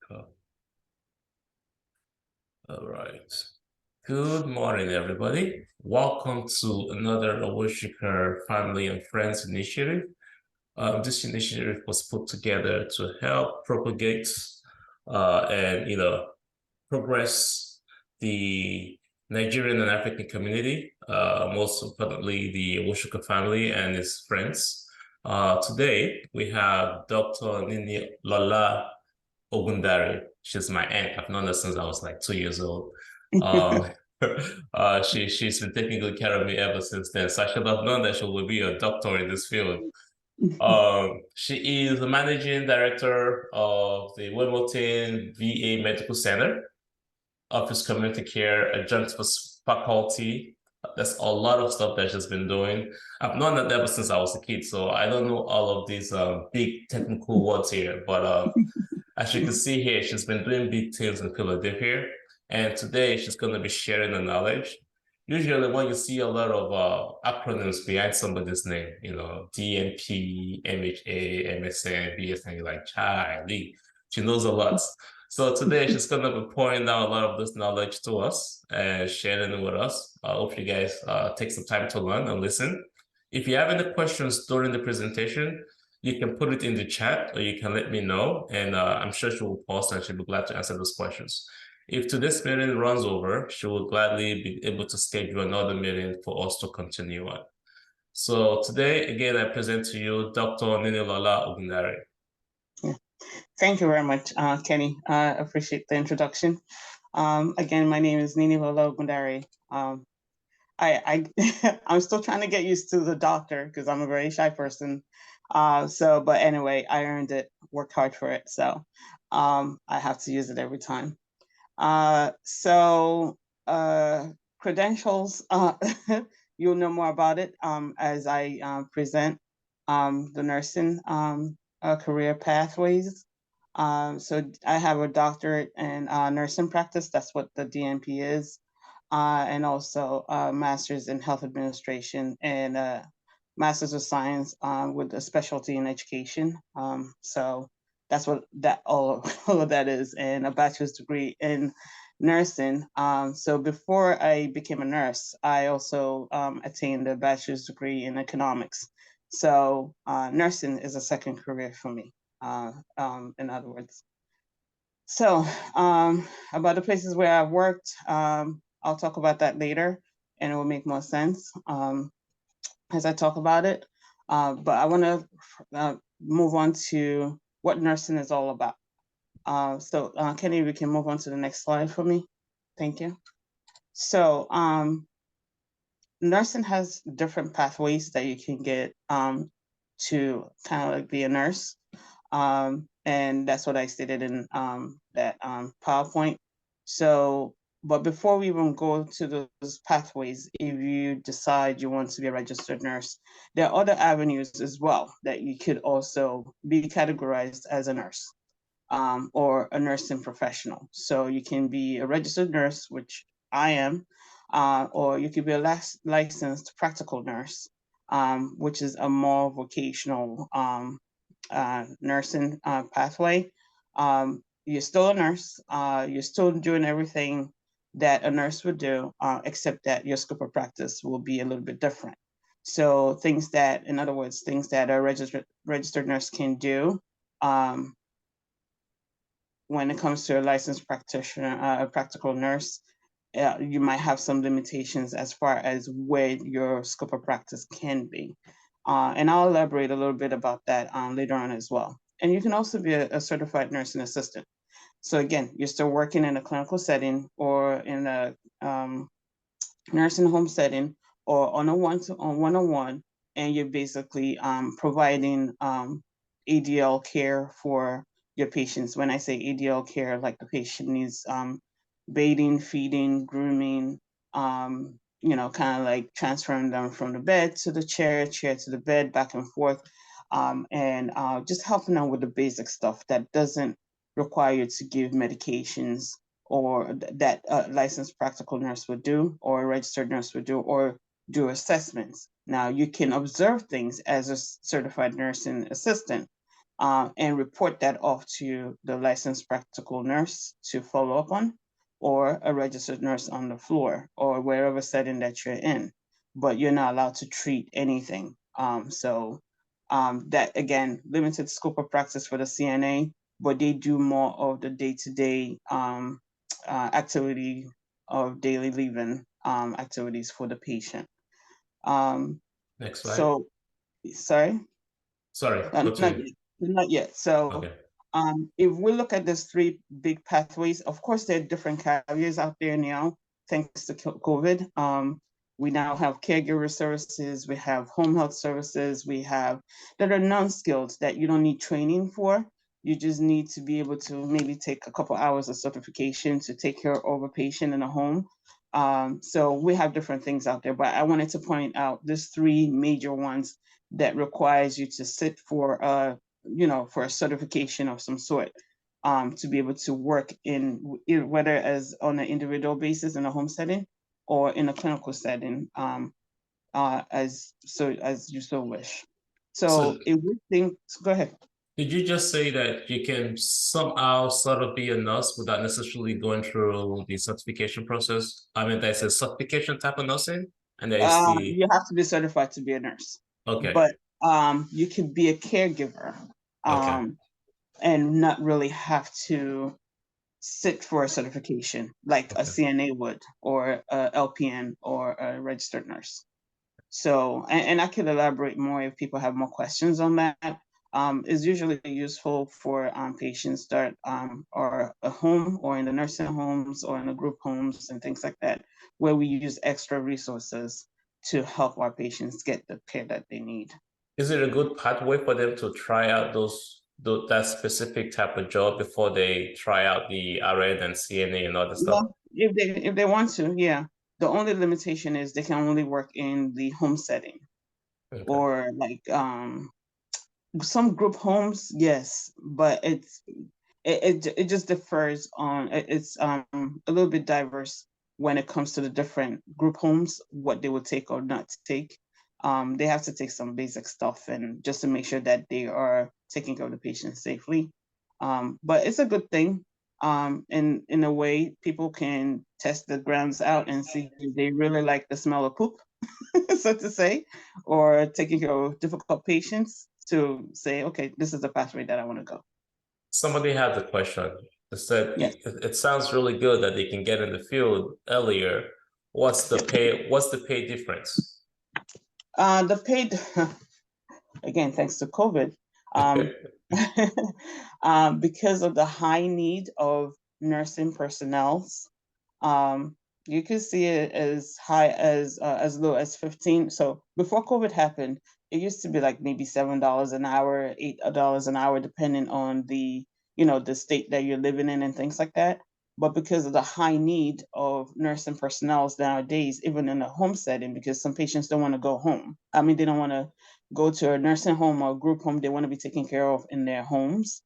Cool. All right. Good morning, everybody. Welcome to another Awosika Family and Friends initiative. This initiative was put together to help propagate and progress the Nigerian and African community, most importantly the Awosika family and its friends. Today we have Dr. Ninilola Ogundare. She's my aunt. I've known her since I was like 2 years old. Um, she's been taking good care of me ever since then. So I should have known that she would be a doctor in this field. She is the managing director of the Wimbledon VA Medical Center, Office Community Care, Adjunct Faculty. That's a lot of stuff that she's been doing. I've known that ever since I was a kid, so I don't know all of these big technical words here, but as you can see here, she's been doing big things in Philadelphia, and today she's going to be sharing the knowledge. Usually, when you see a lot of acronyms behind somebody's name, DNP, MHA, MSN, BSN, you're like, Charlie, she knows a lot. So today she's going to be pouring down a lot of this knowledge to us and sharing it with us. I hope you guys take some time to learn and listen. If you have any questions during the presentation, you can put it in the chat or you can let me know, and I'm sure she will post and she'll be glad to answer those questions. If today's meeting runs over, she will gladly be able to schedule another meeting for us to continue on. So today, again, I present to you Dr. Ninilola Ogundare. Thank you very much, Kenny. I appreciate the introduction. Again, my name is Ninilola Ogundare. I'm still trying to get used to the doctor because I'm a very shy person. But anyway, I earned it, worked hard for it. So I have to use it every time. Credentials, you'll know more about it as I present the nursing career pathways. So I have a doctorate in nursing practice. That's what the DNP is. And also a master's in health administration and a master's of science with a specialty in education. So that's what all of that is, and a bachelor's degree in nursing. So before I became a nurse, I also attained a bachelor's degree in economics. So nursing is a second career for me, in other words. So about the places where I've worked, I'll talk about that later, and it will make more sense as I talk about it. But I want to move on to what nursing is all about. Kenny, we can move on to the next slide for me. Thank you. So nursing has different pathways that you can get to kind of like be a nurse. And that's what I stated in that PowerPoint. So, but before we even go to those pathways, if you decide you want to be a registered nurse, there are other avenues as well that you could also be categorized as a nurse or a nursing professional. So you can be a registered nurse, which I am, or you could be a licensed practical nurse, which is a more vocational nursing pathway. You're still a nurse. You're still doing everything that a nurse would do, except that your scope of practice will be a little bit different. So things that, in other words, things that a registered nurse can do when it comes to a licensed practitioner, a practical nurse, you might have some limitations as far as where your scope of practice can be. And I'll elaborate a little bit about that later on as well. And you can also be a certified nursing assistant. So again, you're still working in a clinical setting or in a nursing home setting or on a one-on-one, and you're basically providing ADL care for your patients. When I say ADL care, like the patient needs bathing, feeding, grooming, kind of like transferring them from the bed to the chair to the bed, back and forth, and just helping them with the basic stuff that doesn't require you to give medications or that a licensed practical nurse would do or a registered nurse would do or do assessments. Now, you can observe things as a certified nursing assistant. and report that off to the licensed practical nurse to follow up on, or a registered nurse on the floor or wherever setting that you're in. But you're not allowed to treat anything. That again, limited scope of practice for the CNA, but they do more of the day-to-day activity of daily living activities for the patient. Next slide. So, sorry. Sorry, Not continue. yet. Not yet. So, Okay. if we look at these three big pathways, of course, there are different carriers out there now, thanks to COVID. We now have caregiver services, we have home health services, we have that are non-skilled that you don't need training for. You just need to be able to maybe take a couple hours of certification to take care of a patient in a home. So we have different things out there, but I wanted to point out these three major ones that requires you to sit for for a certification of some sort, to be able to work in whether as on an individual basis in a home setting or in a clinical setting, as you so wish. So So if we think, go ahead. did you just say that you can somehow sort of be a nurse without necessarily going through the certification process? I mean, there's a certification type of nursing, and there is the You have to be certified to be a nurse, okay, but you can be a caregiver, okay, and not really have to sit for a certification like a okay. CNA would, or a LPN, or a registered nurse. So, and I could elaborate more if people have more questions on that. It's usually useful for patients that are at home or in the nursing homes or in the group homes and things like that, where we use extra resources to help our patients get the care that they need. Is it a good pathway for them to try out that specific type of job before they try out the RN and CNA and other stuff? Yeah, if they want to, yeah. The only limitation is they can only work in the home setting, Okay. or like some group homes, yes, but it just differs on it's a little bit diverse when it comes to the different group homes, what they would take or not take. They have to take some basic stuff and just to make sure that they are taking care of the patient safely. But it's a good thing. In a way, people can test the grounds out and see if they really like the smell of poop, so to say, or taking care of difficult patients to say, okay, this is the pathway that I want to go. Somebody had the question. They said Yes. it sounds really good that they can get in the field earlier. What's the pay? What's the pay difference? The paid, again, thanks to COVID, because of the high need of nursing personnel, um, you could see it as high as low as 15. So before COVID happened, it used to be like maybe $7 an hour, $8 an hour, depending on the state that you're living in and things like that. But because of the high need of nursing personnel nowadays, even in a home setting, because some patients don't want to go home. I mean, they don't want to go to a nursing home or a group home. They want to be taken care of in their homes.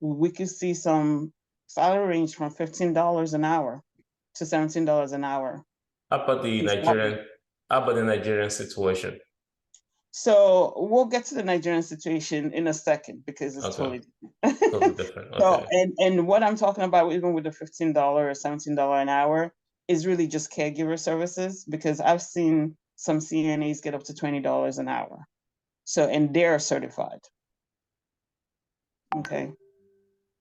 We could see some salary range from $15 an hour to $17 an hour. How about the Nigerian? How about the Nigerian situation? So we'll get to the Nigerian situation in a second because it's Okay, totally totally different. different. So, Okay. and what I'm talking about, even with the $15 or $17 an hour, is really just caregiver services, because I've seen some CNAs get up to $20 an hour. So, and they're certified. Okay.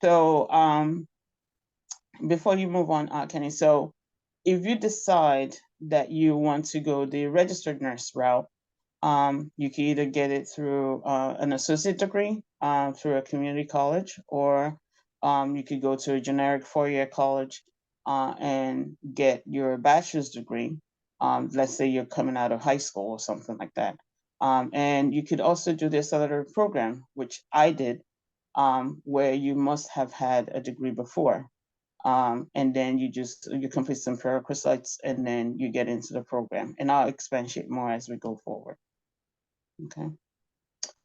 So, before you move on, Kenny, so if you decide that you want to go the registered nurse route, you can either get it through an associate degree through a community college, or you could go to a generic four-year college and get your bachelor's degree. Let's say you're coming out of high school or something like that. And you could also do the accelerated program, which I did, where you must have had a degree before. And then you complete some prerequisites and then you get into the program. And I'll expatiate more as we go forward. Okay.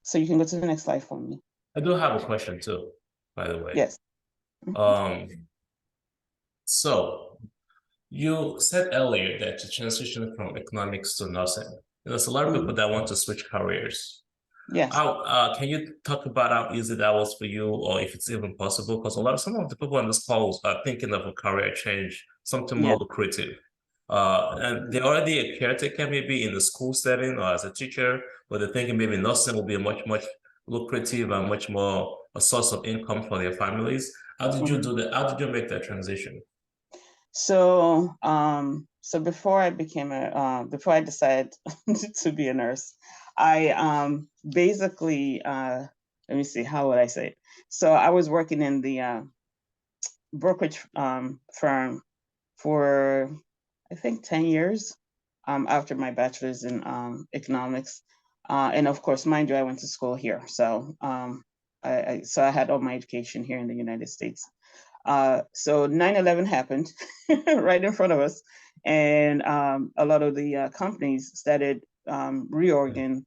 So you can go to the next slide for me. I do have a question too, by the way. Yes. Um, so you said earlier that you transitioned from economics to nursing. There's a lot of people that want to switch careers. Yes. How can you talk about how easy that was for you, or if it's even possible? Because some of the people on this call are thinking of a career change, something more Yeah. lucrative. And they're already a caretaker, maybe in the school setting or as a teacher, but they're thinking maybe nursing will be much lucrative and much more a source of income for their families. How did you Mhm. do that? How did you make that transition? So before I became before I decided to be a nurse, I basically, let me see, how would I say it? So I was working in the brokerage firm for, I think, 10 years after my bachelor's in economics. And of course, mind you, I went to school here. So so I had all my education here in the United States. So 9/11 happened right in front of us, and a lot of the companies started reorganizing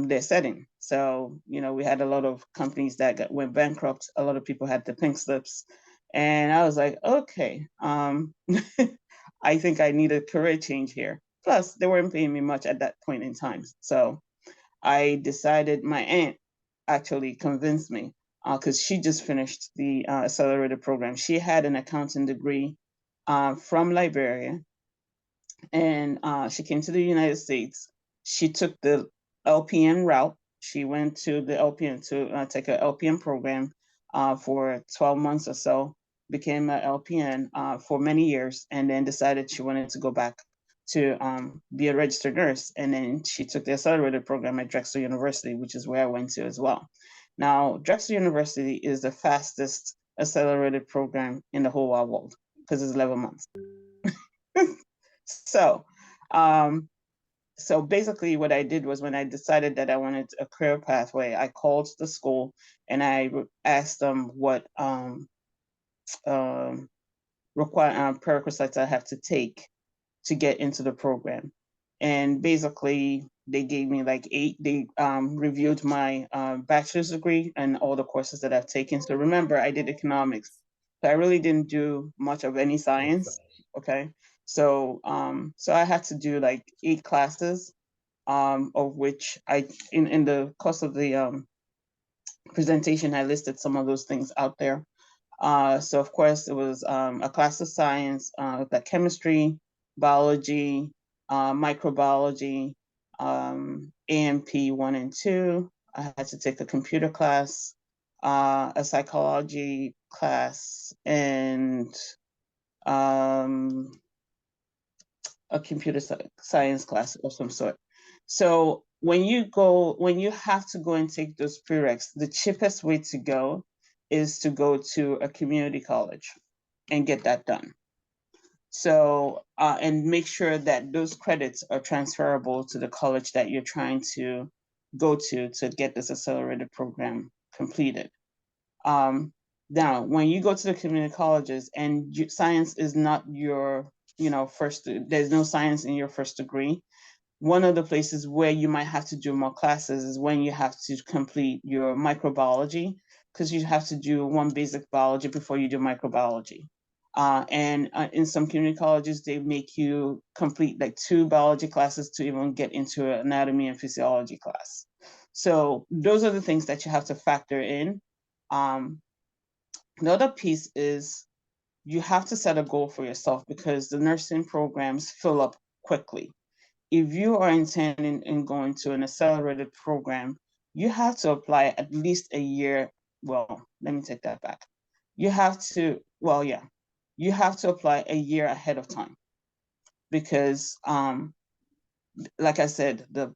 their setting. So, we had a lot of companies that went bankrupt. A lot of people had the pink slips. And I was like, okay, I think I need a career change here. Plus, they weren't paying me much at that point in time. So I decided, my aunt actually convinced me because she just finished the accelerated program. She had an accounting degree from Liberia, and she came to the United States. She took the LPN route. She went to the LPN to take an LPN program for 12 months or so, became an LPN for many years, and then decided she wanted to go back to be a registered nurse. And then she took the accelerated program at Drexel University, which is where I went to as well. Now, Drexel University is the fastest accelerated program in the whole wide world because it's 11 months. So, um, so basically what I did was, when I decided that I wanted a career pathway, I called the school and I asked them what prerequisites I have to take to get into the program. And basically they gave me like 8. They reviewed my bachelor's degree and all the courses that I've taken. So remember, I did economics. So I really didn't do much of any science. Okay. So I had to do like 8 classes, of which in the course of the presentation, I listed some of those things out there. So of course it was a class of science, the chemistry, biology, microbiology, AMP 1 and 2. I had to take a computer class, a psychology class, and um, a computer science class of some sort. So when you have to go and take those prereqs, the cheapest way to go is to go to a community college and get that done. So, and make sure that those credits are transferable to the college that you're trying to go to get this accelerated program completed. Now, when you go to the community colleges and science is not your, first, there's no science in your first degree. One of the places where you might have to do more classes is when you have to complete your microbiology, because you have to do one basic biology before you do microbiology. And in some community colleges, they make you complete like 2 biology classes to even get into an anatomy and physiology class. So those are the things that you have to factor in. The other piece is you have to set a goal for yourself, because the nursing programs fill up quickly. If you are intending in going to an accelerated program, you have to apply at least a year. Well, let me take that back. You have to, well, yeah, you have to apply a year ahead of time, because, like I said, the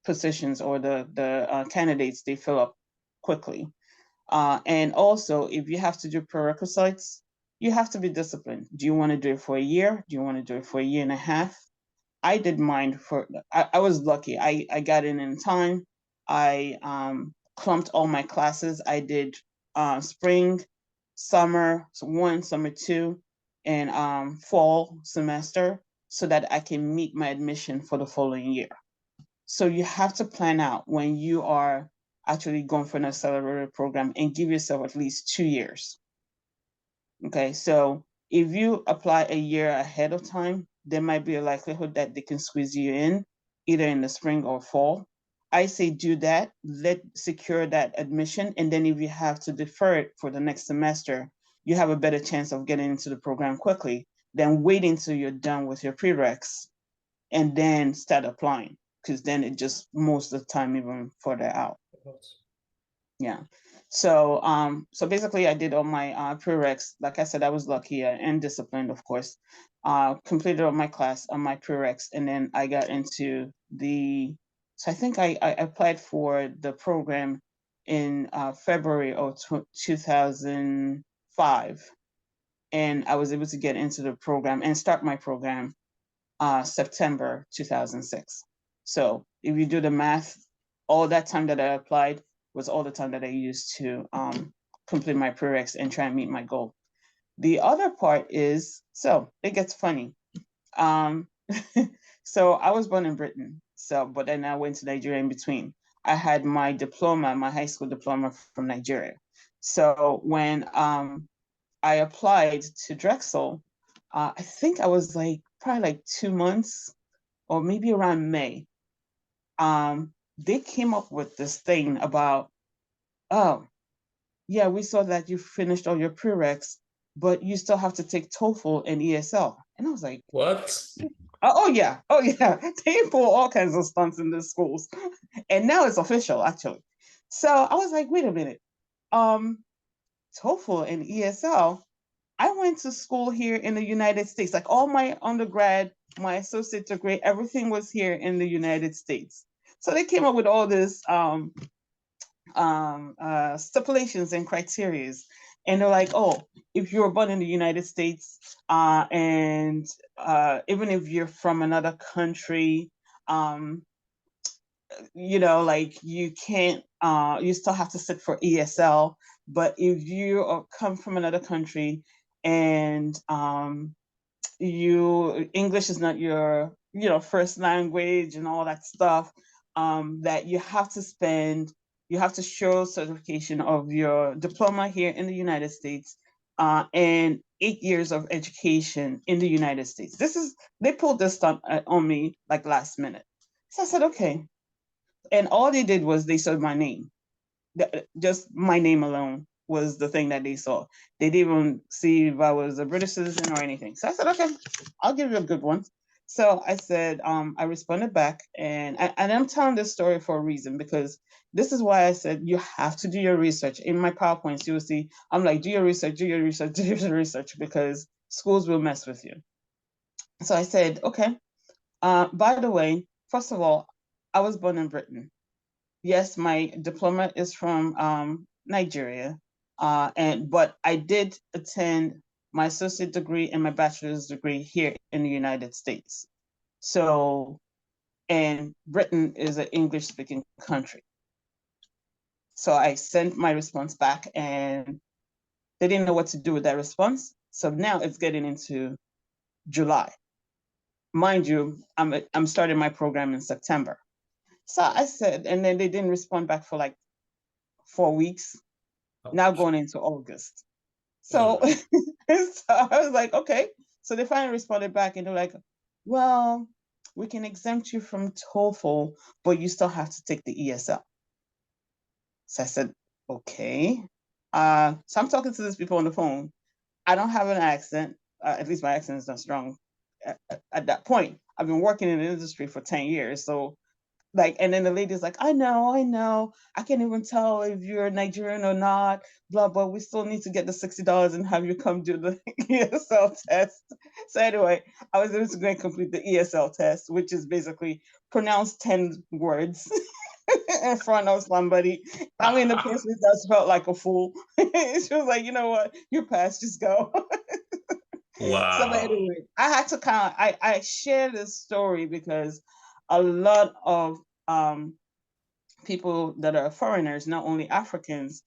positions or the candidates, they fill up quickly. And also, if you have to do prerequisites, you have to be disciplined. Do you want to do it for a year? Do you want to do it for a year and a half? I did mine for, I was lucky. I got in time. I clumped all my classes. I did spring, summer 1, summer 2, and fall semester, so that I can meet my admission for the following year. So you have to plan out when you are actually going for an accelerated program, and give yourself at least 2 years. Okay, so if you apply a year ahead of time, there might be a likelihood that they can squeeze you in either in the spring or fall. I say do that, secure that admission, and then if you have to defer it for the next semester, you have a better chance of getting into the program quickly than waiting till you're done with your prereqs and then start applying, because then it just most of the time even further out. Yeah. So so basically I did all my prereqs. Like I said, I was lucky and disciplined, of course. Completed all my class on my prereqs, and then I got into the, so I think I applied for the program in February of 2005, and I was able to get into the program and start my program September 2006. So if you do the math, all that time that I applied was all the time that I used to complete my prereqs and try and meet my goal. The other part is, so it gets funny. So I was born in Britain, but then I went to Nigeria in between. I had my diploma, my high school diploma from Nigeria. So when I applied to Drexel, I think I was like probably like 2 months or maybe around May. They came up with this thing about, oh, yeah, we saw that you finished all your prereqs, but you still have to take TOEFL and ESL. And I was like, What? oh yeah, oh yeah. They pull all kinds of stunts in the schools. And now it's official, actually. So I was like, wait a minute. TOEFL and ESL, I went to school here in the United States. Like all my undergrad, my associate degree, everything was here in the United States. So they came up with all this stipulations and criterias. And they're like, oh, if you're born in the United States, and even if you're from another country, like you can't, you still have to sit for ESL. But if you come from another country and English is not your, first language and all that stuff, that you have to show certification of your diploma here in the United States, and 8 years of education in the United States. They pulled this stuff on me like last minute. So I said, okay. And all they did was they saw my name. Just my name alone was the thing that they saw. They didn't even see if I was a British citizen or anything. So I said, okay, I'll give you a good one. So I said, I responded back, and I'm telling this story for a reason, because this is why I said you have to do your research. In my PowerPoints, you will see, I'm like, do your research, do your research, do your research, because schools will mess with you. So I said, okay, by the way, first of all, I was born in Britain. Yes, my diploma is from Nigeria, but I did attend my associate degree and my bachelor's degree here in the United States. So, and Britain is an English-speaking country. So I sent my response back, and they didn't know what to do with that response. So now it's getting into July. Mind you, I'm starting my program in September. So I said, and then they didn't respond back for like 4 weeks. Now going into August. So, so I was like, okay. So they finally responded back, and they're like, well, we can exempt you from TOEFL, but you still have to take the ESL. So I said, okay. So I'm talking to these people on the phone. I don't have an accent. At least my accent is not strong at that point. I've been working in the industry for 10 years. So and then the lady's like, I know. I can't even tell if you're Nigerian or not, blah, blah. We still need to get the $60 and have you come do the ESL test. So anyway, I was able to go and complete the ESL test, which is basically pronounce 10 words in front of somebody. I mean, the person just felt like a fool. She was like, you know what? You're passed, just go. Wow. So anyway, I had to I share this story because a lot of people that are foreigners, not only Africans,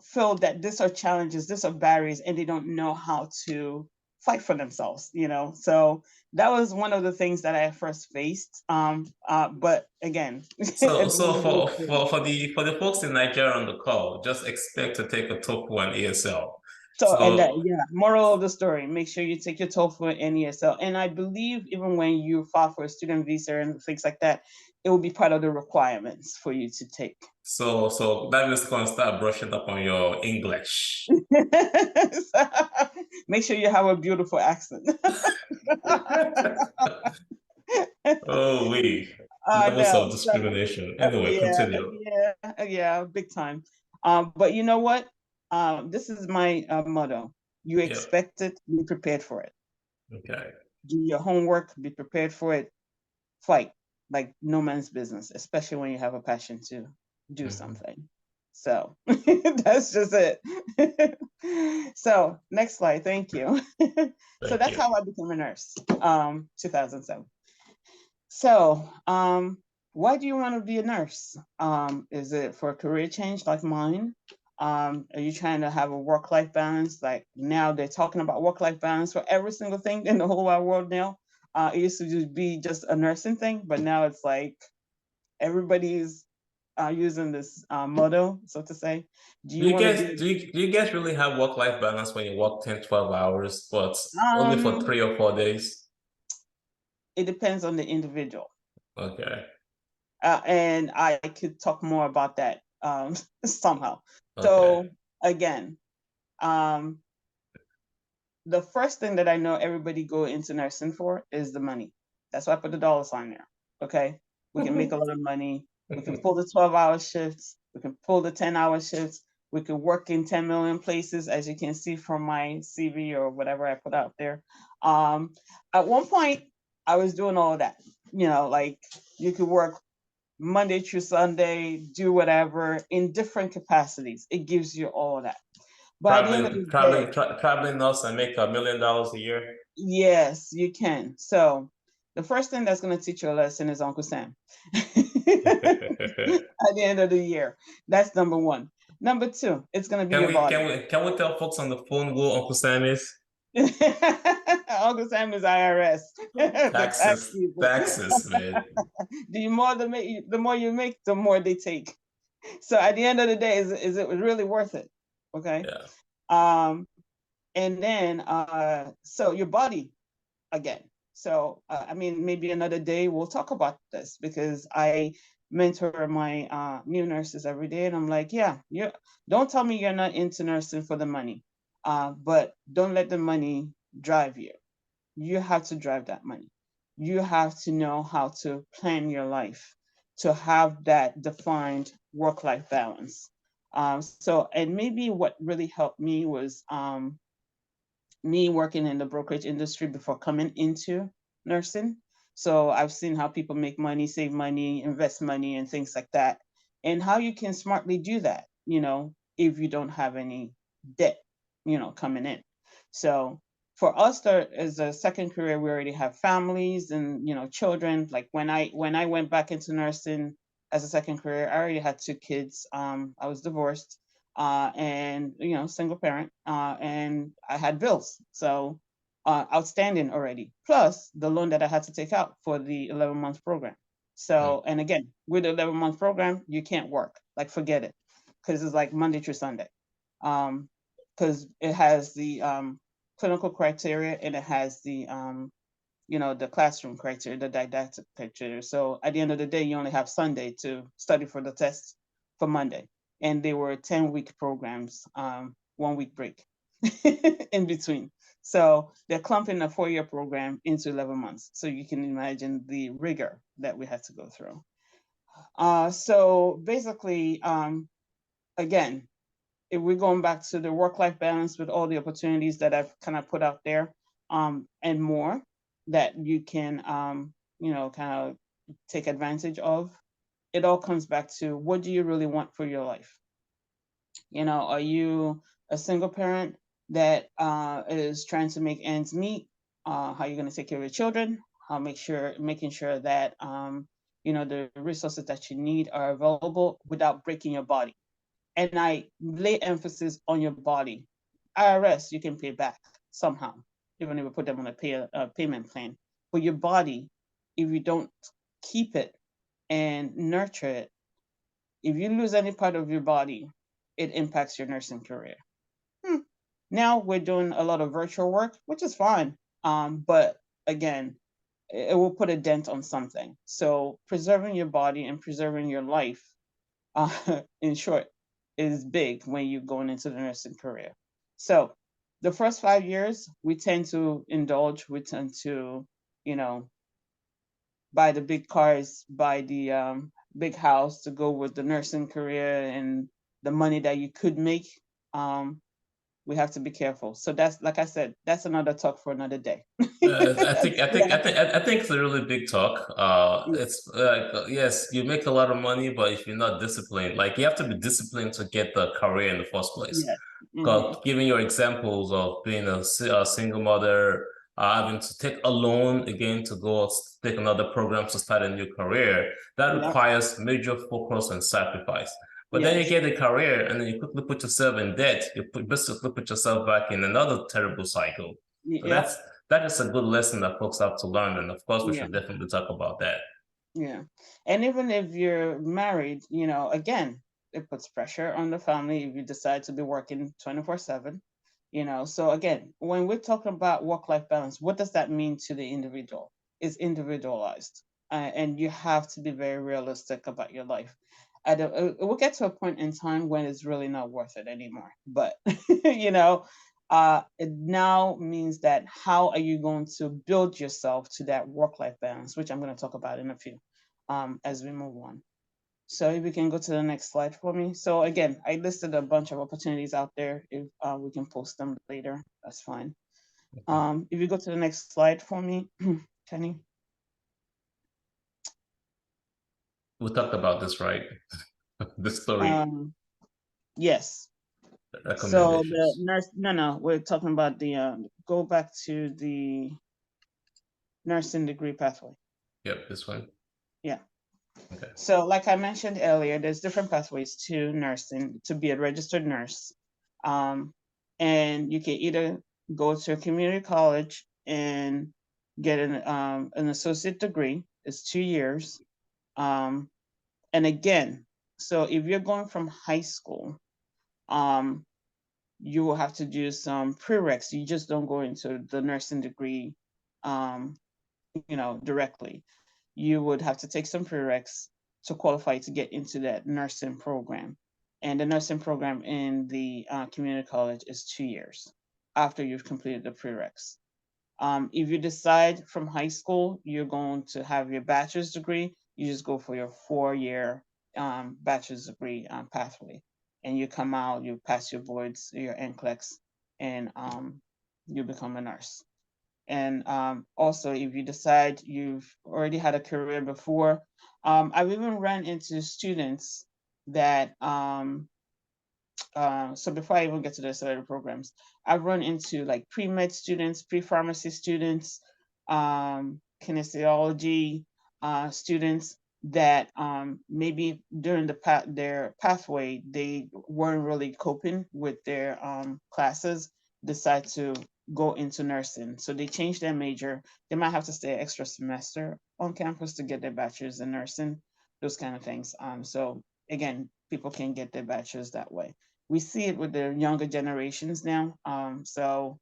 feel that these are challenges, these are barriers, and they don't know how to fight for themselves, So that was one of the things that I first faced. But again, so for the folks in Nigeria on the call, just expect to take a TOEFL and ESL. So, and that, So yeah, moral of the story, make sure you take your TOEFL and ESL. And I believe even when you file for a student visa and things like that, it will be part of the requirements for you to take. so that means gonna start brushing up on your English. Make sure you have a beautiful accent. Oh, we levels No, of so discrimination. Anyway, yeah, continue. yeah, big time. But you know what? This is my motto. You Yeah. expect it, be prepared for it. Okay. Do your homework, be prepared for it, fight like no man's business, especially when you have a passion to do something. So that's just it. So next slide, thank you. So Thank that's you. how I became a nurse, 2007. So why do you want to be a nurse? Is it for a career change like mine? Are you trying to have a work-life balance? Like now they're talking about work-life balance for every single thing in the whole wide world now. It used to just be just a nursing thing, but now it's like everybody's using this motto, so to say. Do Do you you want to guys be? do you guys really have work-life balance when you work 10, 12 hours, but only for Um, 3 or 4 days? it depends on the individual, Okay. and I could talk more about that somehow. Okay. So again, um, the first thing that I know everybody go into nursing for is the money. That's why I put the dollar sign there. Okay. We can make a lot of money. We can pull the 12-hour shifts. We can pull the 10-hour shifts. We could work in 10 million places, as you can see from my CV or whatever I put out there. At one point, I was doing all of that. Like you could work Monday through Sunday, do whatever in different capacities. It gives you all of that. But at the end of the day, Traveling nurse and make $1 million a year. yes, you can. So the first thing that's going to teach you a lesson is Uncle Sam at the end of the year. That's number one. Number two, it's going to be Can your we body. can we can we tell folks on the phone who Uncle Sam is? Uncle Sam is IRS, the tax Taxes, people. taxes, man. The more you make, the more they take. So at the end of the day, is it really worth it? Okay. Yeah. Um, and then so your body again. So, I mean, maybe another day we'll talk about this because I mentor my new nurses every day, and I'm like, yeah, don't tell me you're not into nursing for the money, but don't let the money drive you. You have to drive that money. You have to know how to plan your life to have that defined work-life balance. And maybe what really helped me was me working in the brokerage industry before coming into nursing. So I've seen how people make money, save money, invest money, and things like that, and how you can smartly do that, if you don't have any debt, coming in. So for us, there is a second career. We already have families and children. Like when I went back into nursing as a second career, I already had two kids. I was divorced and single parent, and I had bills, so outstanding already, plus the loan that I had to take out for the 11-month program. Mm. So, and again, with the 11-month program, you can't work, like forget it, because it's like Monday through Sunday, because it has the clinical criteria and it has the classroom criteria, the didactic criteria. So at the end of the day, you only have Sunday to study for the test for Monday. And they were 10-week programs, 1 week break in between. So they're clumping a 4-year program into 11 months. So you can imagine the rigor that we had to go through. So basically, again, if we're going back to the work-life balance with all the opportunities that I've kind of put out there, and more that you can, kind of take advantage of, it all comes back to what do you really want for your life? Are you a single parent that is trying to make ends meet? How are you going to take care of your children? Making sure that the resources that you need are available without breaking your body. And I lay emphasis on your body. IRS, you can pay back somehow, even if you put them on a payment plan. But your body, if you don't keep it and nurture it, if you lose any part of your body, it impacts your nursing career. Now we're doing a lot of virtual work, which is fine. But again, it will put a dent on something. So preserving your body and preserving your life, in short, is big when you're going into the nursing career. So the first 5 years, we tend to indulge, we tend to, you know, buy the big cars, buy the big house to go with the nursing career and the money that you could make. Um, we have to be careful. So that's, like I said, that's another talk for another day. I think it's a really big talk. It's yes, you make a lot of money, but if you're not disciplined, like you have to be disciplined to get the career in the first place. Yes. Mm-hmm. Because giving your examples of being a single mother, having to take a loan again to go take another program to start a new career, that Yep. requires major focus and sacrifice. But then you Yes. get a career and then you quickly put yourself in debt. Basically put yourself back in another terrible cycle. So Yep. that is a good lesson that folks have to learn. And of course, we Yeah. should definitely talk about that. Yeah. And even if you're married, again, it puts pressure on the family if you decide to be working 24/7. So again, when we're talking about work-life balance, what does that mean to the individual? It's individualized. And you have to be very realistic about your life. It will get to a point in time when it's really not worth it anymore. But it now means that how are you going to build yourself to that work-life balance, which I'm going to talk about in a few, as we move on. So if we can go to the next slide for me. So again, I listed a bunch of opportunities out there. If we can post them later, that's fine. If you go to the next slide for me, Kenny. We talked about this, right? The story Yes. So the recommendations. nurse, no, we're talking about go back to the nursing degree pathway. Yep, this one. Yeah. Okay. So like I mentioned earlier, there's different pathways to nursing, to be a registered nurse. And you can either go to a community college and get an associate degree. It's 2 years. And again, so if you're going from high school, you will have to do some prereqs. You just don't go into the nursing degree, directly. You would have to take some prereqs to qualify to get into that nursing program. And the nursing program in the community college is 2 years after you've completed the prereqs. If you decide from high school you're going to have your bachelor's degree, you just go for your 4-year bachelor's degree pathway. And you come out, you pass your boards, your NCLEX, and you become a nurse. And also, if you decide you've already had a career before, I've even run into students that, so before I even get to the accelerated programs, I've run into like pre-med students, pre-pharmacy students, kinesiology students that maybe during their pathway, they weren't really coping with their classes, decide to go into nursing. So they change their major. They might have to stay an extra semester on campus to get their bachelor's in nursing, those kind of things. So again, people can get their bachelor's that way. We see it with the younger generations now. So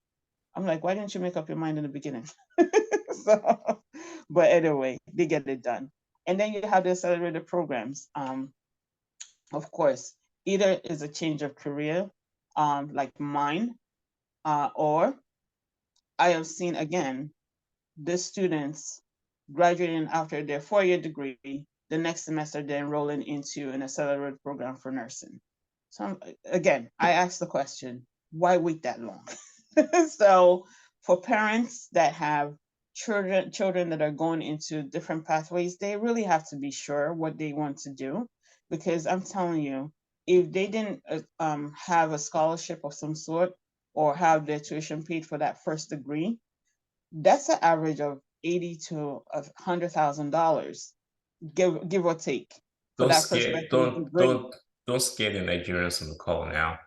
I'm like, why didn't you make up your mind in the beginning? So, but anyway, they get it done. And then you have the accelerated programs. Of course, either is a change of career, like mine, or I have seen again the students graduating after their 4-year degree. The next semester, they're enrolling into an accelerated program for nursing. So again, I asked the question, why wait that long? So for parents that have children that are going into different pathways, they really have to be sure what they want to do, because I'm telling you, if they didn't have a scholarship of some sort or have their tuition paid for that first degree, that's an average of $80,000 to $100,000, give or take, for Don't that first scare bachelor's degree. don't scare the Nigerians on the call now.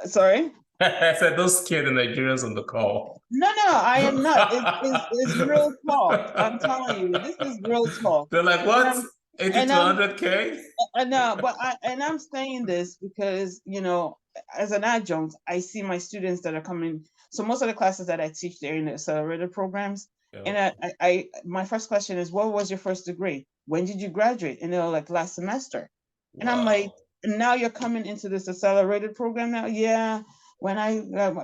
Sorry. I said don't scare the Nigerians on the call. No, I am not. It's real talk. I'm telling you, this is real talk. They're like, And what? I'm 80 and to I'm 100K? I know, but I'm saying this because as an adjunct, I see my students that are coming. So most of the classes that I teach, they're in the accelerated programs. Yeah. And my first question is, what was your first degree? When did you graduate? And they're like, last semester. And I'm like, Wow. now you're coming into this accelerated program now? Yeah. When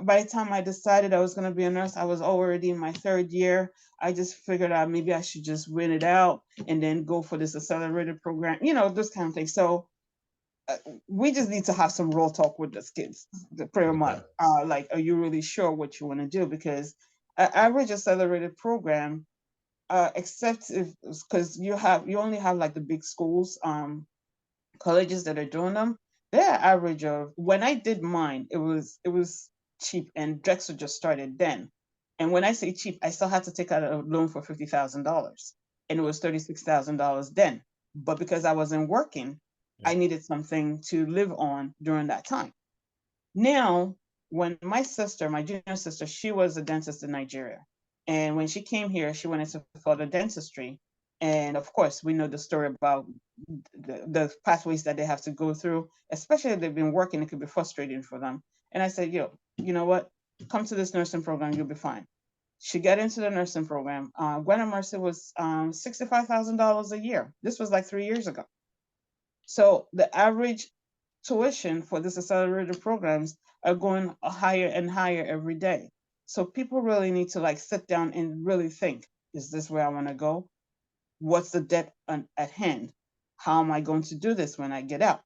by the time I decided I was going to be a nurse, I was already in my third year. I just figured out maybe I should just win it out and then go for this accelerated program, this kind of thing. So we just need to have some real talk with those kids, pretty much. Okay. Like, are you really sure what you want to do? Because an average accelerated program, except if, because you only have like the big schools, colleges that are doing them, they're average of, when I did mine, it was cheap, and Drexel just started then. And when I say cheap, I still had to take out a loan for $50,000, and it was $36,000 then. But because I wasn't working, Yeah. I needed something to live on during that time. Now, when my sister, my junior sister, she was a dentist in Nigeria. And when she came here, she went into further dentistry. And of course, we know the story about the pathways that they have to go through, especially if they've been working, it could be frustrating for them. And I said, yo, you know what? Come to this nursing program, you'll be fine. She got into the nursing program. Gwen Mercy was $65,000 a year. This was like 3 years ago. So the average tuition for this accelerated programs are going higher and higher every day. So people really need to like sit down and really think, is this where I want to go? What's the debt at hand? How am I going to do this when I get out?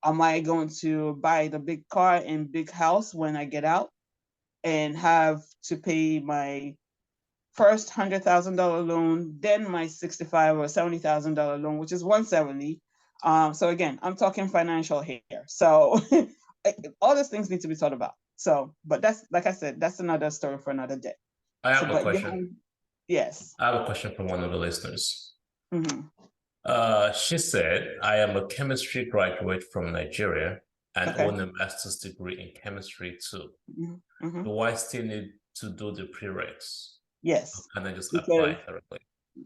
Am I going to buy the big car and big house when I get out and have to pay my first $100,000 loan, then my $65,000 or $70,000 loan, which is 170. So again, I'm talking financial here. So all these things need to be thought about. So, but that's, like I said, that's another story for another day. I So, have a but question. yes. I have a question from one of the listeners. Mm-hmm. She said, I am a chemistry graduate from Nigeria and Okay. own a master's degree in chemistry too. Mm-hmm. Mm-hmm. Do I still need to do the prereqs? Yes, Or can I just because apply directly?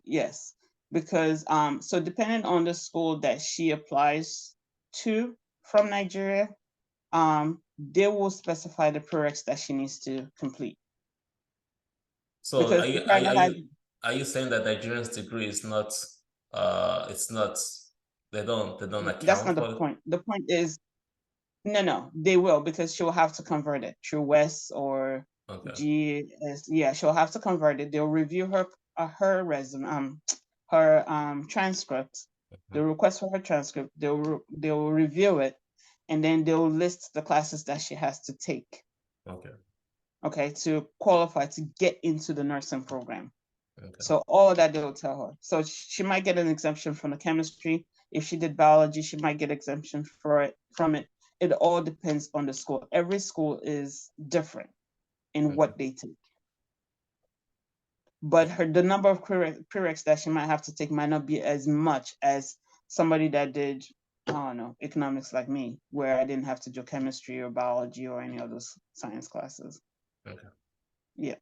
yes, because so depending on the school that she applies to from Nigeria, they will specify the prereqs that she needs to complete. So Because China has, are you saying that Nigerian's degree is not it's not they don't that's account not the for it? point. The point is, no, they will, because she'll have to convert it through West or Okay. GS. Yeah, she'll have to convert it. They'll review her resume, her transcript. The Mhm. request for her transcript. They'll review it, and then they'll list the classes that she has to take. Okay. Okay, to qualify to get into the nursing program. Okay. So all of that they'll tell her. So she might get an exemption from the chemistry. If she did biology, she might get exemption from it. It all depends on the school. Every school is different in Okay. what they take. But the number of prereqs that she might have to take might not be as much as somebody that did, I don't know, economics like me, where I didn't have to do chemistry or biology or any of those science classes. Okay. Yeah.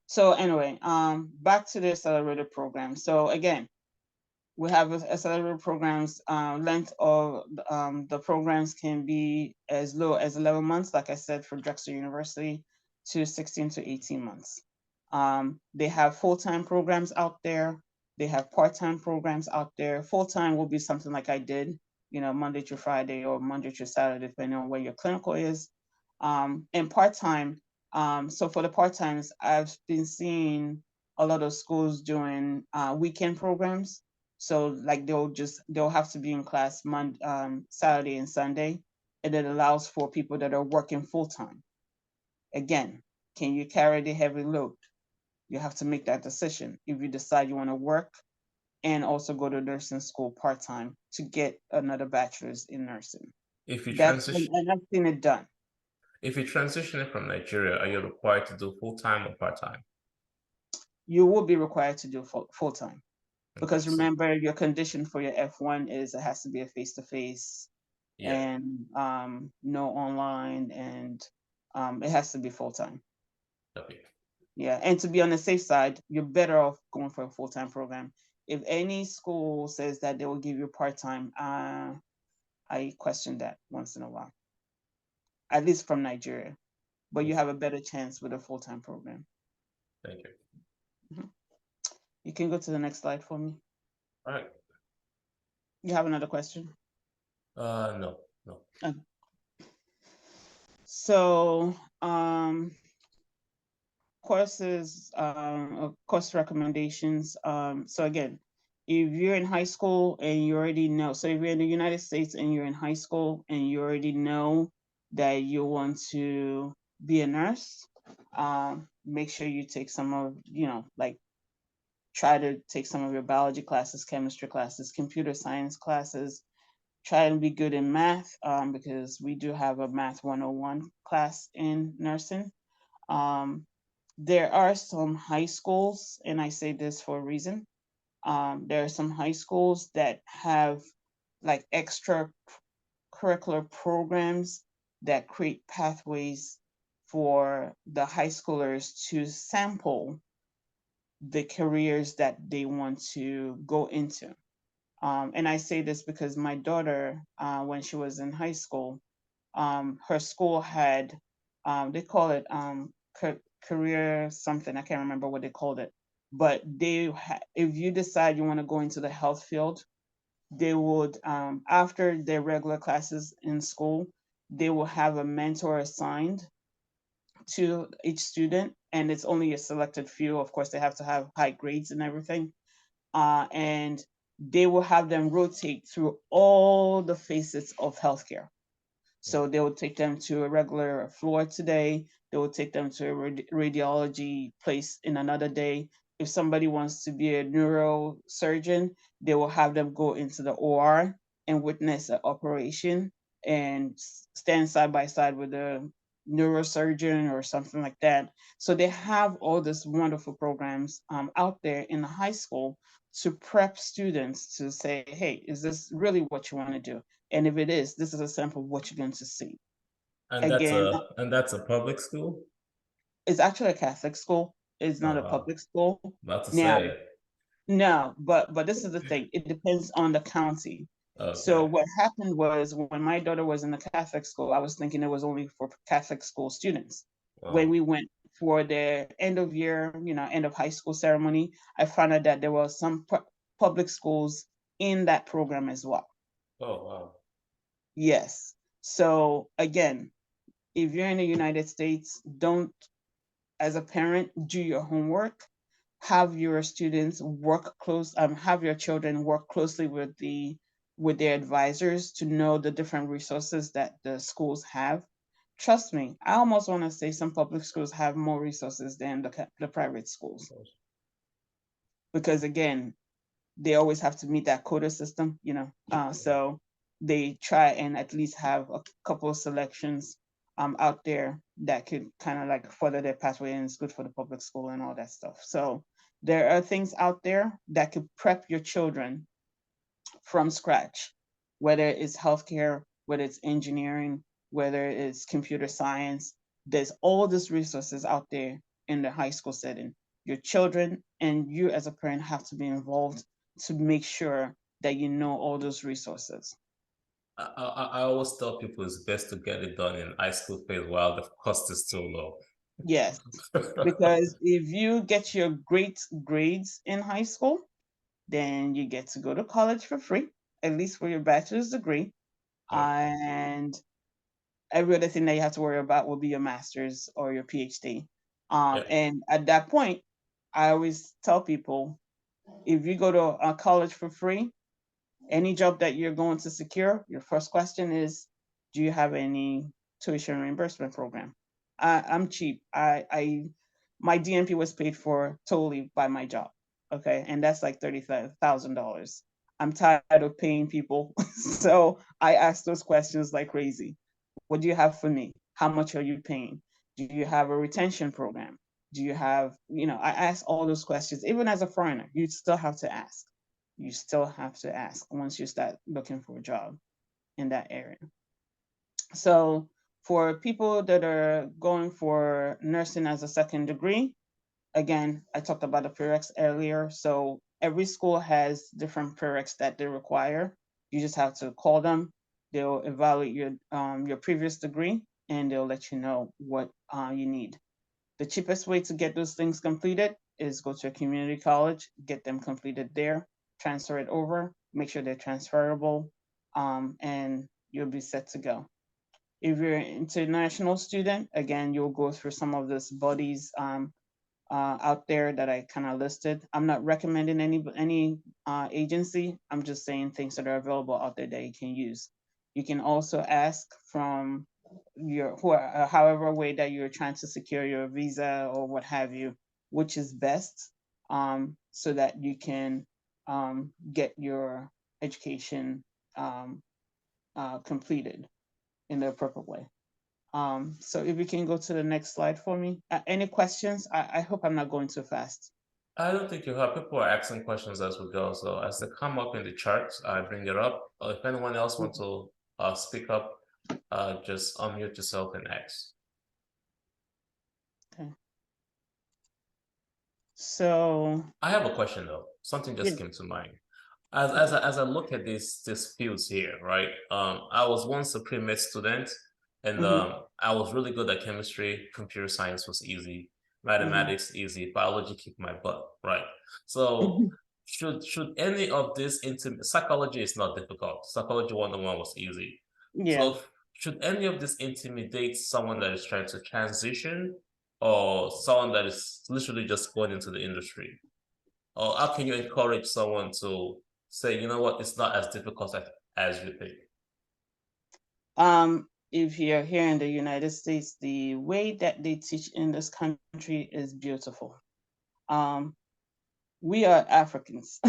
So anyway, back to the accelerated program. So again, we have accelerated programs. Length of the programs can be as low as 11 months, like I said, for Drexel University, to 16 to 18 months. They have full-time programs out there. They have part-time programs out there. Full-time will be something like I did, Monday through Friday or Monday through Saturday, depending on where your clinical is. And part-time, so for the part-times, I've been seeing a lot of schools doing weekend programs. So like they'll have to be in class Saturday and Sunday, and it allows for people that are working full-time. Again, can you carry the heavy load? You have to make that decision if you decide you want to work and also go to nursing school part-time to get another bachelor's in nursing. If you That's transition and I've seen it done. if you transition from Nigeria, are you required to do full-time or part-time? You will be required to do full-time. Okay. Because remember, your condition for your F1 is it has to be a face-to-face Yeah. and no online, and it has to be full-time. Okay. Yeah, and to be on the safe side, you're better off going for a full-time program. If any school says that they will give you part-time, I question that once in a while. at least from Nigeria, but you have a better chance with a full-time program. Thank you. You can go to the next slide for me. All right. You have another question? No. So, courses, course recommendations. So again, if you're in high school and you already know, so if you're in the United States and you're in high school and you already know that you want to be a nurse, make sure you take some of, like try to take some of your biology classes, chemistry classes, computer science classes. Try and be good in math, because we do have a math 101 class in nursing. There are some high schools, and I say this for a reason. There are some high schools that have like extra curricular programs that create pathways for the high schoolers to sample the careers that they want to go into. And I say this because my daughter, when she was in high school, her school had, they call it career something. I can't remember what they called it. But if you decide you want to go into the health field, they would, after their regular classes in school, they will have a mentor assigned to each student, and it's only a selected few. Of course, they have to have high grades and everything. And they will have them rotate through all the facets of healthcare. So they will take them to a regular floor today. They will take them to a radiology place in another day. If somebody wants to be a neurosurgeon, they will have them go into the OR and witness an operation and stand side by side with a neurosurgeon or something like that. So they have all these wonderful programs out there in the high school to prep students to say, hey, is this really what you want to do? And if it is, this is a sample of what you're going to see. And Again, that's a public school? it's actually a Catholic school. It's Oh not a wow. public school. About to Now, say. no, but this is the thing. It depends on the county. So Okay. what happened was when my daughter was in the Catholic school, I was thinking it was only for Catholic school students. When Oh. we went for their end of year, end of high school ceremony, I found out that there were some public schools in that program as well. Oh wow. Yes. So again, if you're in the United States, don't, as a parent, do your homework. Have your students have your children work closely with their advisors to know the different resources that the schools have. Trust me, I almost want to say some public schools have more resources than the private schools, because again, they always have to meet that quota system, so they try and at least have a couple of selections out there that could kind of like further their pathway, and it's good for the public school and all that stuff. So there are things out there that could prep your children from scratch, whether it's healthcare, whether it's engineering, whether it's computer science. There's all these resources out there in the high school setting. Your children and you as a parent have to be involved to make sure that you know all those resources. I always tell people it's best to get it done in high school phase while the cost is still low. Yes, because if you get your great grades in high school, then you get to go to college for free, at least for your bachelor's degree. Right. And every other thing that you have to worry about will be your master's or your PhD. Yeah. And at that point, I always tell people, if you go to a college for free, any job that you're going to secure, your first question is, do you have any tuition reimbursement program? I'm cheap. My DNP was paid for totally by my job. Okay, and that's like $30,000. I'm tired of paying people, so I ask those questions like crazy. What do you have for me? How much are you paying? Do you have a retention program? Do you have, I ask all those questions. Even as a foreigner, you still have to ask. You still have to ask once you start looking for a job in that area. So for people that are going for nursing as a second degree, again, I talked about the prereqs earlier. So every school has different prereqs that they require. You just have to call them. They'll evaluate your previous degree, and they'll let you know what you need. The cheapest way to get those things completed is go to a community college, get them completed there, transfer it over, make sure they're transferable, and you'll be set to go. If you're an international student, again, you'll go through some of those bodies out there that I kind of listed. I'm not recommending any agency. I'm just saying things that are available out there that you can use. You can also ask from your however way that you're trying to secure your visa or what have you, which is best, so that you can get your education completed in the appropriate way. So if we can go to the next slide for me. Any questions? I hope I'm not going too fast. I don't think you have people are asking questions as we go. So as they come up in the charts, I bring it up. If anyone else wants to speak up, just unmute yourself and ask. Okay. So I have a question though. Something just came to mind. As I look at these fields here, right? I was once a pre-med student, and I was really good at chemistry. Computer science was easy, mathematics easy, biology kicked my butt, right? So should any of this psychology is not difficult. Psychology 101 was easy. yeah. So should any of this intimidate someone that is trying to transition, or someone that is literally just going into the industry? Or how can you encourage someone to say, you know what, it's not as difficult as you think? If you're here in the United States, the way that they teach in this country is beautiful. We are Africans.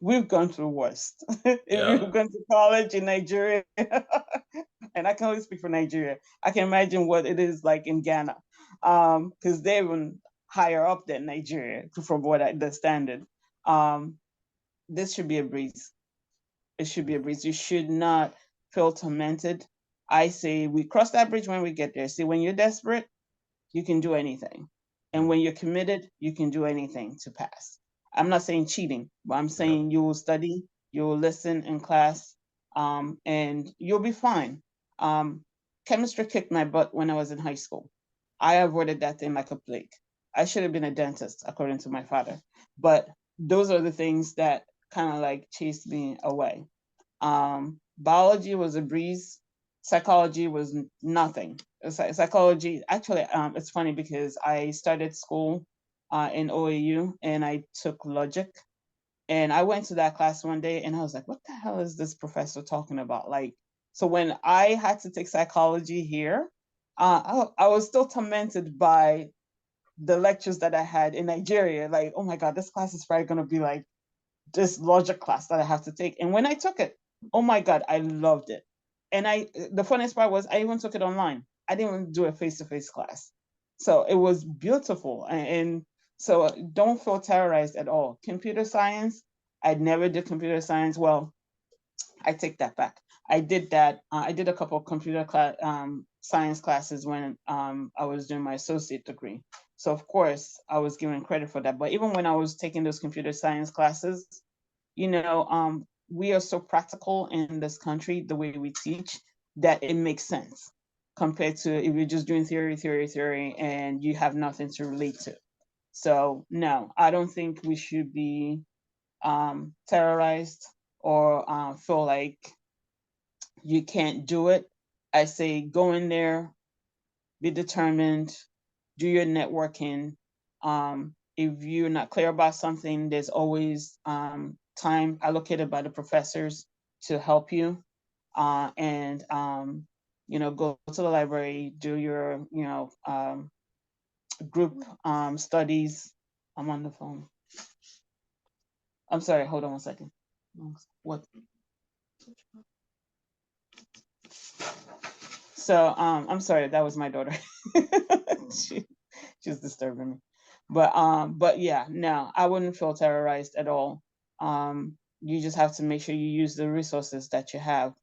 We've gone through worse. If you've gone to college in Nigeria, and I can only speak for Nigeria, I can imagine what it is like in Ghana, because they're even higher up than Nigeria, from what I understand. This should be a breeze. It should be a breeze. You should not feel tormented. I say we cross that bridge when we get there. See, when you're desperate, you can do anything. And when you're committed, you can do anything to pass. I'm not saying cheating, but I'm saying you will study, you will listen in class, and you'll be fine. Chemistry kicked my butt when I was in high school. I avoided that thing like a plague. I should have been a dentist, according to my father. But those are the things that kind of like chased me away. Biology was a breeze. Psychology was nothing. Psychology, actually, it's funny because I started school in OAU and I took logic. And I went to that class one day and I was like, what the hell is this professor talking about? Like, so when I had to take psychology here, I was still tormented by the lectures that I had in Nigeria. Like, oh my God, this class is probably going to be like this logic class that I have to take. And when I took it, oh my God, I loved it. And the funniest part was I even took it online. I didn't even do a face-to-face class. So it was beautiful. And so don't feel terrorized at all. Computer science, I never did computer science. Well, I take that back. I did that. I did a couple of computer science classes when I was doing my associate degree. So of course I was given credit for that. But even when I was taking those computer science classes, you know, we are so practical in this country, the way we teach, that it makes sense compared to if you're just doing theory, and you have nothing to relate to. So no, I don't think we should be terrorized or feel like you can't do it. I say go in there, be determined, do your networking. If you're not clear about something, there's always time allocated by the professors to help you. And you know, go to the library, do your, you know, group studies. I'm on the phone. I'm sorry, hold on one second. What? So I'm sorry, that was my daughter. She's disturbing me. But yeah, no, I wouldn't feel terrorized at all. You just have to make sure you use the resources that you have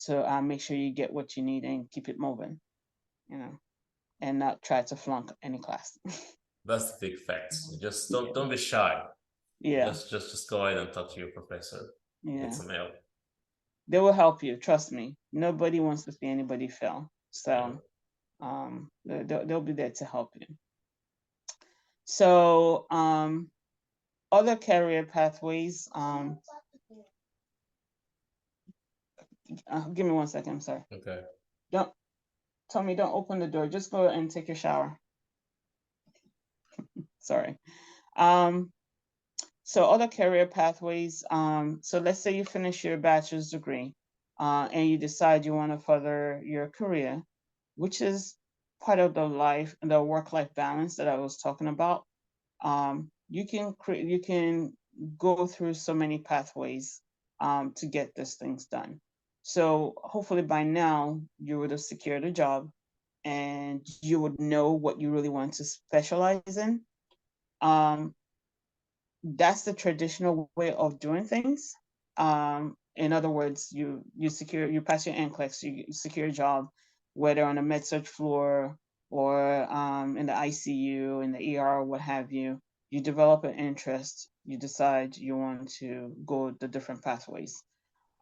to make sure you get what you need and keep it moving, you know, and not try to flunk any class. That's the big fact. Just don't be shy. Yeah. Just go ahead and talk to your professor. Yeah. Get some help. They will help you, trust me. Nobody wants to see anybody fail. So they'll be there to help you. So other career pathways. Give me 1 second. I'm sorry. Okay. Don't tell me. Don't open the door. Just go and take your shower. Sorry. So other career pathways. So let's say you finish your bachelor's degree, and you decide you want to further your career, which is part of the work-life balance that I was talking about. You can go through so many pathways to get these things done. So hopefully by now you would have secured a job and you would know what you really want to specialize in. That's the traditional way of doing things. In other words, you pass your NCLEX, you secure a job, whether on a med surg floor or in the ICU, in the ER, or what have you. You develop an interest, you decide you want to go the different pathways.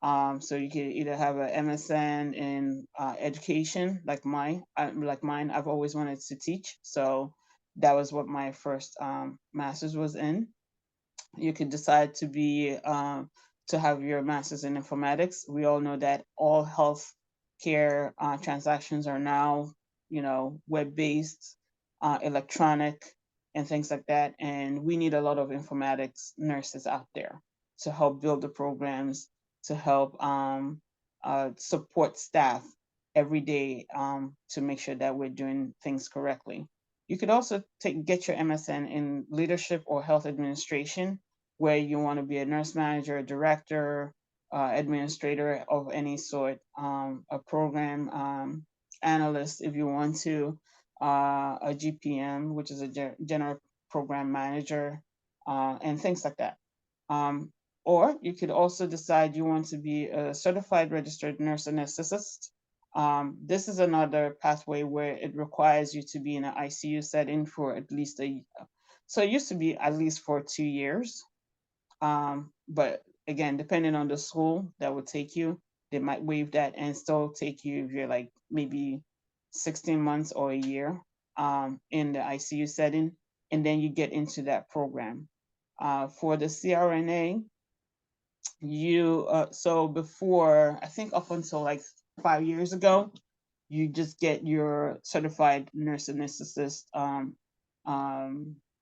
So you can either have a MSN in education, like mine. I've always wanted to teach, so that was what my first master's was in. You could decide to have your master's in informatics. We all know that all health care transactions are now, web-based, electronic, and things like that. And we need a lot of informatics nurses out there to help build the programs, to help support staff every day to make sure that we're doing things correctly. You could also get your MSN in leadership or health administration, where you want to be a nurse manager, a director, administrator of any sort, a program analyst if you want to, a GPM, which is a general program manager, and things like that. Or you could also decide you want to be a certified registered nurse anesthetist. This is another pathway where it requires you to be in an ICU setting for at least so it used to be at least for 2 years. But again, depending on the school that would take you, they might waive that and still take you if you're like maybe 16 months or a year in the ICU setting, and then you get into that program. For the CRNA, so before, I think up until like 5 years ago, you just get your certified nurse anesthetist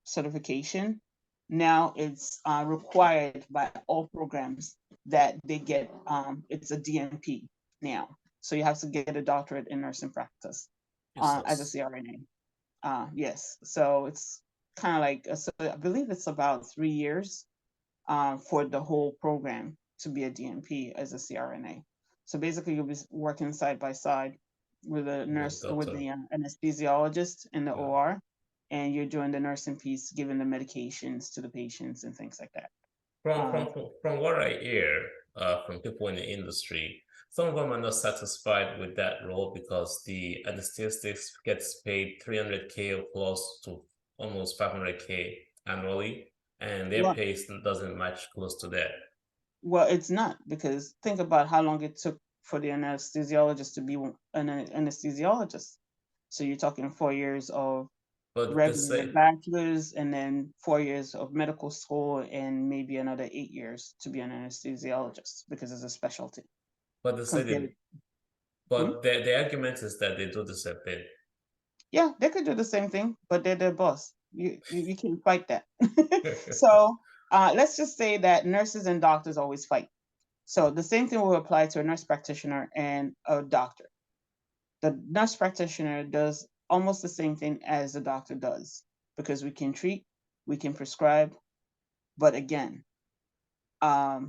certification. Now it's required by all programs that they get, it's a DNP now. So you have to get a doctorate in nursing practice as a CRNA. Yes, so it's kind of like, so I believe it's about 3 years for the whole program to be a DNP as a CRNA. So basically, you'll be working side by side with a nurse, with the anesthesiologist in the OR, and you're doing the nursing piece, giving the medications to the patients and things like that. From what I hear from people in the industry, some of them are not satisfied with that role because the anesthetist gets paid 300K or close to almost 500K annually, and their pay doesn't match close to that. Well, it's not, because think about how long it took for the anesthesiologist to be an anesthesiologist. So you're talking 4 years of regular bachelor's, and then 4 years of medical school, and maybe another 8 years to be an anesthesiologist because it's a specialty. But the argument is that they do the same thing. Yeah, they could do the same thing, but they're their boss. You can't fight that. So let's just say that nurses and doctors always fight. So the same thing will apply to a nurse practitioner and a doctor. The nurse practitioner does almost the same thing as the doctor does, because we can treat, we can prescribe, but again, they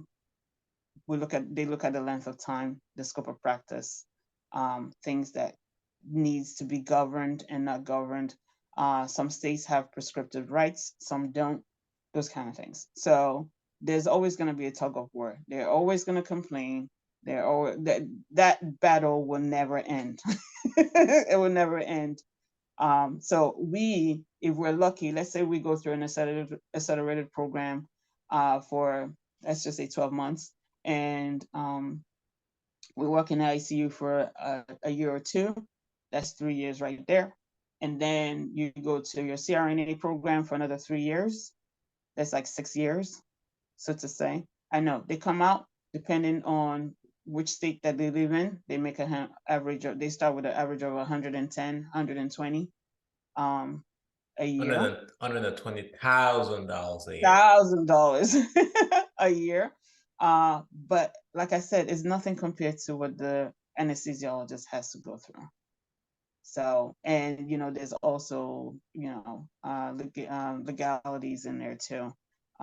look at the length of time, the scope of practice, things that needs to be governed and not governed. Some states have prescriptive rights, some don't, those kind of things. So there's always going to be a tug of war. They're always going to complain. That battle will never end. It will never end. So if we're lucky, let's say we go through an accelerated program for, let's just say 12 months, and we work in the ICU for a year or two. That's 3 years right there. And then you go to your CRNA program for another 3 years. That's like 6 years, so to say. I know they come out depending on which state that they live in. They make a average of, they start with an average of 110, 120 a year. $120,000 a year. $1,000 a year. But like I said, it's nothing compared to what the anesthesiologist has to go through. So, and there's also legalities in there too.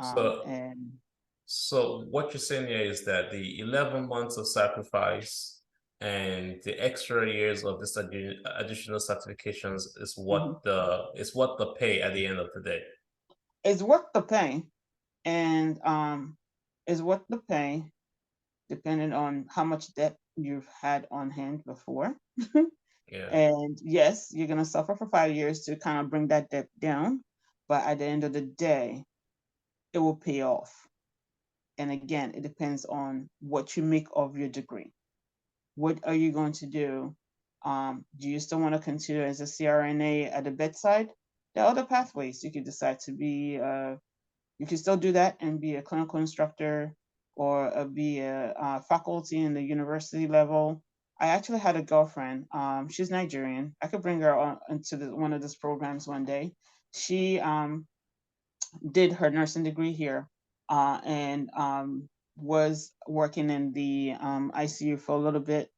So, And so what you're saying here is that the 11 months of sacrifice and the extra years of this additional certifications is mhm, what the pay at the end of the day. it's worth the pay, and is worth the pay depending on how much debt you've had on hand before. Yeah. And yes, you're going to suffer for 5 years to kind of bring that debt down, but at the end of the day, it will pay off. And again, it depends on what you make of your degree. What are you going to do? Do you still want to continue as a CRNA at the bedside? There are other pathways. You could decide to be, you can still do that and be a clinical instructor, or be a faculty in the university level. I actually had a girlfriend. She's Nigerian. I could bring her on into one of these programs one day. She did her nursing degree here, and was working in the ICU for a little bit,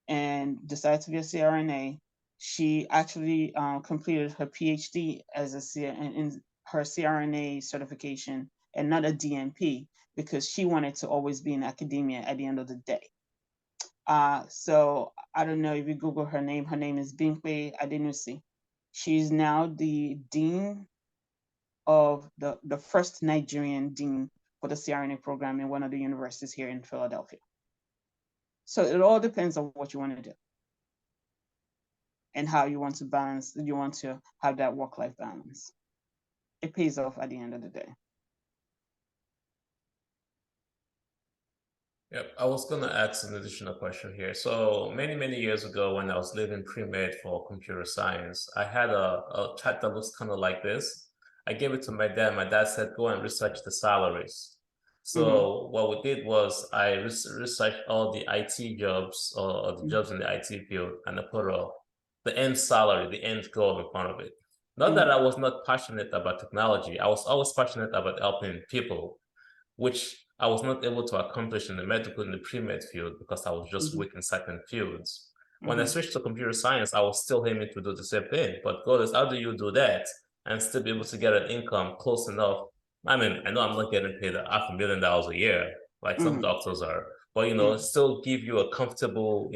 and decided to be a CRNA. She actually completed her PhD as in her CRNA certification, and not a DNP, because she wanted to always be in academia at the end of the day. So I don't know if you Google her name. Her name is Binkwe Adenusi. She's now the dean of the first Nigerian dean for the CRNA program in one of the universities here in Philadelphia. So it all depends on what you want to do and how you want to balance. You want to have that work-life balance. It pays off at the end of the day. Yep, I was gonna ask an additional question here. So many years ago, when I was living pre-med for computer science, I had a chat that looks kind of like this. I gave it to my dad. My dad said, "Go and research the salaries." Mm-hmm. So what we did was I researched all the IT jobs, or the jobs in the IT field, and I put the end salary, the end goal in front of it. Not that Mm-hmm. I was not passionate about technology. I was always passionate about helping people, which I was not able to accomplish in the pre-med field, because I was just Mm-hmm. weak in certain fields. When I Mm-hmm. switched to computer science, I was still aiming to do the same thing. But God is, how do you do that and still be able to get an income close enough? I mean, I know I'm not getting paid $500,000 a year like some Mm-hmm. doctors are, but Mm-hmm. still give you a comfortable,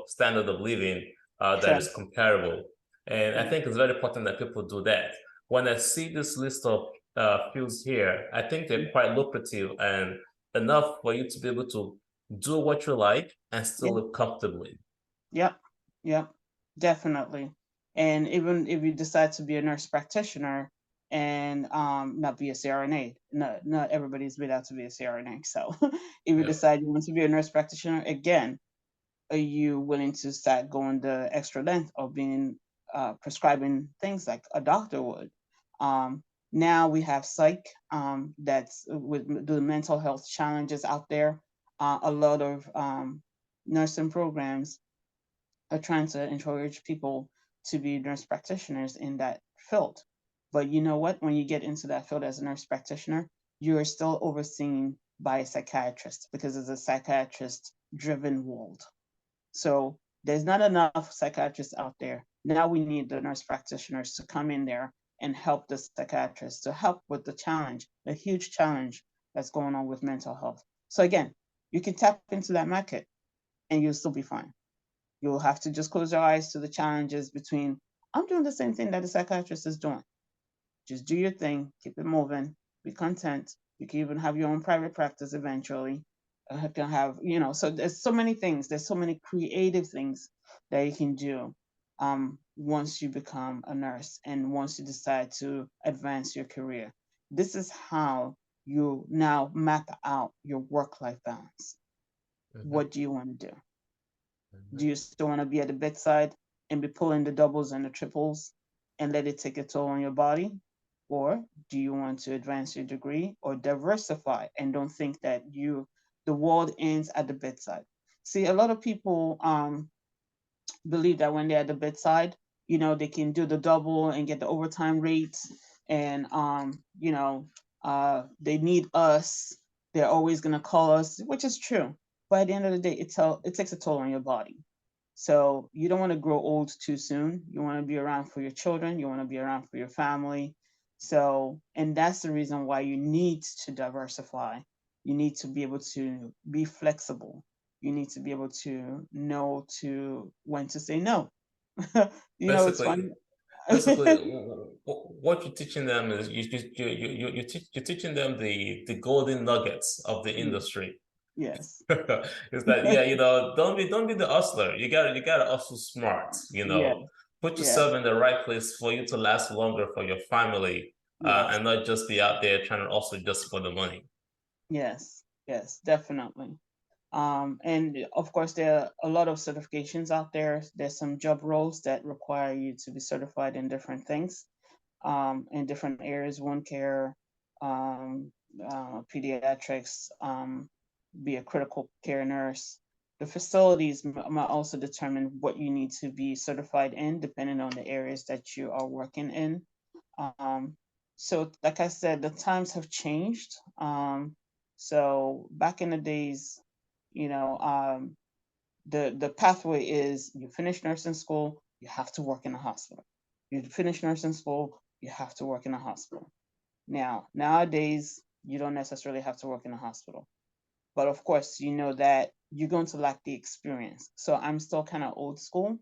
standard of living that Sure. is comparable. And I think it's very important that people do that. When I see this list of fields here, I think they're quite lucrative and enough for you to be able to do what you like and still Yeah. live comfortably. Yep. Yep. Definitely. And even if you decide to be a nurse practitioner and not be a CRNA, not everybody's made out to be a CRNA. So if you Yep. decide you want to be a nurse practitioner, again, are you willing to start going the extra length of being prescribing things like a doctor would? Now we have psych, that's with the mental health challenges out there. A lot of nursing programs are trying to encourage people to be nurse practitioners in that field. But you know what? When you get into that field as a nurse practitioner, you are still overseen by a psychiatrist, because it's a psychiatrist driven world. So there's not enough psychiatrists out there. Now we need the nurse practitioners to come in there and help the psychiatrists, to help with the challenge, the huge challenge that's going on with mental health. So again, you can tap into that market and you'll still be fine. You'll have to just close your eyes to the challenges between, I'm doing the same thing that the psychiatrist is doing. Just do your thing, keep it moving, be content. You can even have your own private practice eventually. You can have, so there's so many things, there's so many creative things that you can do once you become a nurse and once you decide to advance your career. This is how you now map out your work-life balance. Mhm. What do you want to do? Do Mhm. you still want to be at the bedside? and be pulling the doubles and the triples and let it take a toll on your body? Or do you want to advance your degree or diversify and don't think that the world ends at the bedside? See, a lot of people believe that when they're at the bedside, they can do the double and get the overtime rates, and they need us. They're always going to call us, which is true. But at the end of the day, it takes a toll on your body. So you don't want to grow old too soon. You want to be around for your children. You want to be around for your family. So, and that's the reason why you need to diversify. You need to be able to be flexible. You need to be able to know when to say no. It's Basically, funny. basically, what you're teaching them is you're teaching them the golden nuggets of the industry. Yes. Is that, yeah, don't be the hustler. You gotta hustle smart. Yes. Put Yes. yourself in the right place for you to last longer for your family, Yes. and not just be out there trying to hustle just for the money. Yes. Yes. Definitely. And of course, there are a lot of certifications out there. There's some job roles that require you to be certified in different things, in different areas, wound care, pediatrics, be a critical care nurse. The facilities might also determine what you need to be certified in, depending on the areas that you are working in. Um, so, like I said, the times have changed. So back in the days, you know, the pathway is you finish nursing school, you have to work in a hospital. You finish nursing school, you have to work in a hospital. Nowadays, you don't necessarily have to work in a hospital. But of course, you know that you're going to lack the experience. So I'm still kind of old school.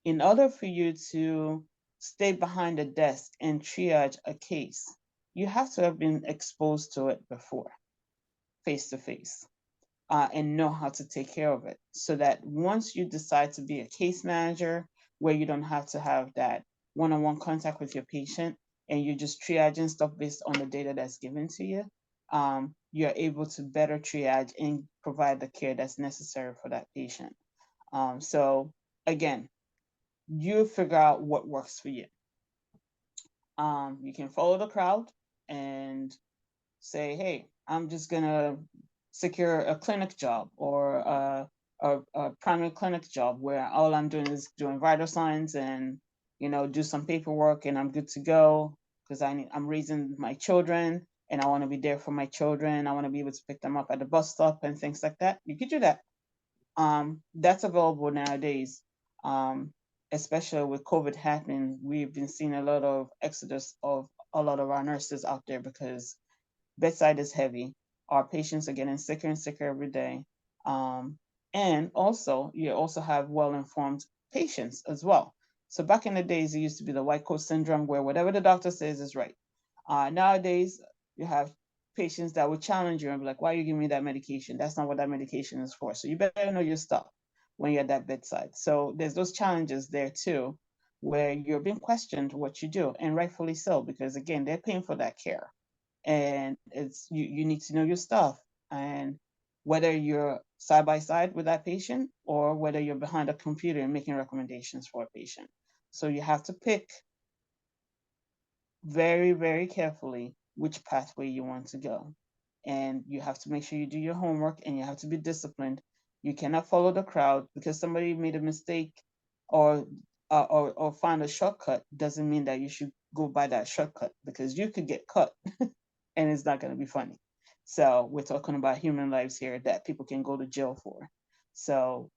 In order for you to stay behind a desk and triage a case, you have to have been exposed to it before, face to face, and know how to take care of it. So that once you decide to be a case manager, where you don't have to have that one on one contact with your patient and you're just triaging stuff based on the data that's given to you, you're able to better triage and provide the care that's necessary for that patient. So, again, you figure out what works for you. You can follow the crowd and say, hey, I'm just going to secure a clinic job or a primary clinic job where all I'm doing is doing vital signs and, do some paperwork and I'm good to go because I'm raising my children and I want to be there for my children. I want to be able to pick them up at the bus stop and things like that. You could do that. That's available nowadays. Especially with COVID happening, we've been seeing a lot of exodus of a lot of our nurses out there because bedside is heavy. Our patients are getting sicker and sicker every day. And also, you also have well-informed patients as well. So back in the days, it used to be the white coat syndrome where whatever the doctor says is right. Nowadays, you have patients that would challenge you and be like, why are you giving me that medication? That's not what that medication is for. So you better know your stuff when you're at that bedside. So there's those challenges there too, where you're being questioned what you do, and rightfully so, because again, they're paying for that care. And it's you need to know your stuff. And whether you're side by side with that patient or whether you're behind a computer and making recommendations for a patient. So you have to pick very, very carefully which pathway you want to go. And you have to make sure you do your homework and you have to be disciplined. You cannot follow the crowd because somebody made a mistake or or find a shortcut doesn't mean that you should go by that shortcut because you could get cut and it's not going to be funny. So we're talking about human lives here that people can go to jail for. So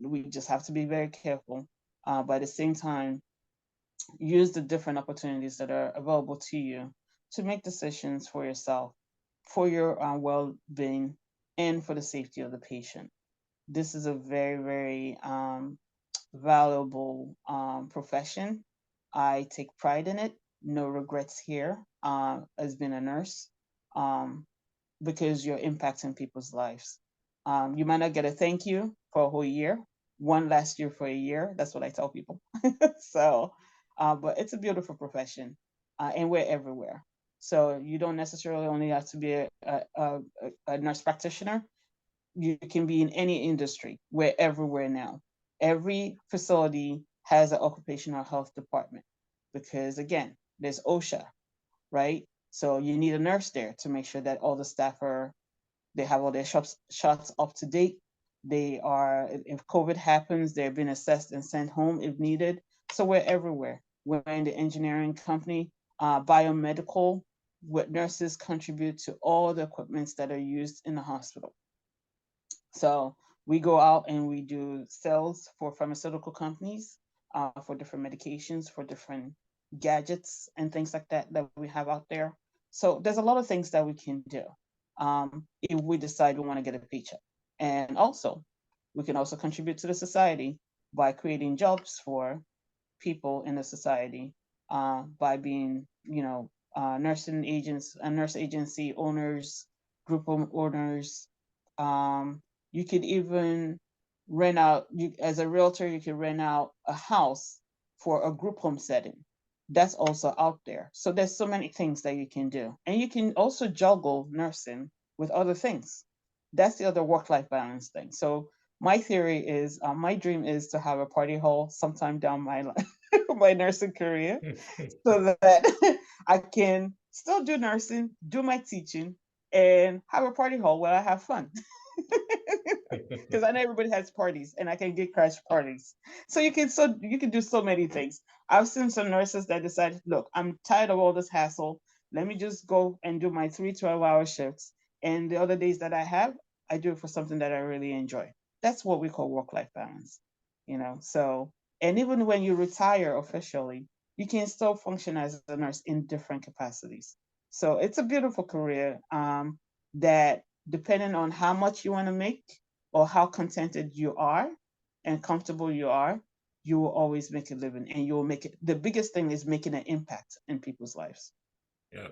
we just have to be very careful. But at the same time, use the different opportunities that are available to you to make decisions for yourself, for your well-being, and for the safety of the patient. This is a very, very valuable profession. I take pride in it. No regrets here as being a nurse, because you're impacting people's lives. You might not get a thank you for a whole year, one last year for a year. That's what I tell people. So, but it's a beautiful profession, and we're everywhere. So you don't necessarily only have to be a nurse practitioner. You can be in any industry. We're everywhere now. Every facility has an occupational health department, because again, there's OSHA, right? So you need a nurse there to make sure that all the staff they have all their shots up to date. They are, if COVID happens, they're being assessed and sent home if needed. So we're everywhere. We're in the engineering company, biomedical, what nurses contribute to all the equipments that are used in the hospital. So we go out and we do sales for pharmaceutical companies, for different medications, for different gadgets and things like that that we have out there. So there's a lot of things that we can do, if we decide we want to get a paycheck. And also, we can also contribute to the society by creating jobs for people in the society, by being, nursing agents, nurse agency owners, group home owners. Um, you could even rent out, as a realtor, you could rent out a house for a group home setting. That's also out there. So there's so many things that you can do. And you can also juggle nursing with other things. That's the other work-life balance thing. So my theory is, my dream is to have a party hall sometime down my life, my nursing career, so that I can still do nursing, do my teaching, and have a party hall where I have fun. Because I know everybody has parties, and I can get crash parties. So you can do so many things. I've seen some nurses that decide, look, I'm tired of all this hassle. Let me just go and do my 3 12-hour shifts. And the other days that I do it for something that I really enjoy. That's what we call work-life balance. So, and even when you retire officially, you can still function as a nurse in different capacities. So it's a beautiful career, that, depending on how much you want to make or how contented you are and comfortable you are, you will always make a living, and you will make it. The biggest thing is making an impact in people's lives. Yeah.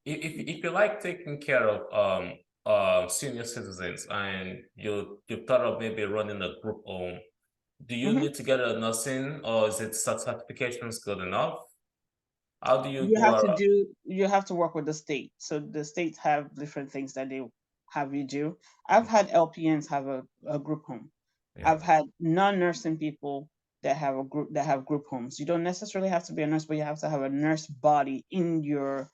If you like taking care of senior citizens and you thought of maybe running a group home, do you Mhm. need to get a nursing, or is it certifications good enough? How do you You go have to around? do you have to work with the state. So the states have different things that they have you do. I've had LPNs have a group home. Yeah. I've had non-nursing people that have group homes. You don't necessarily have to be a nurse, but you have to have a nurse body in your,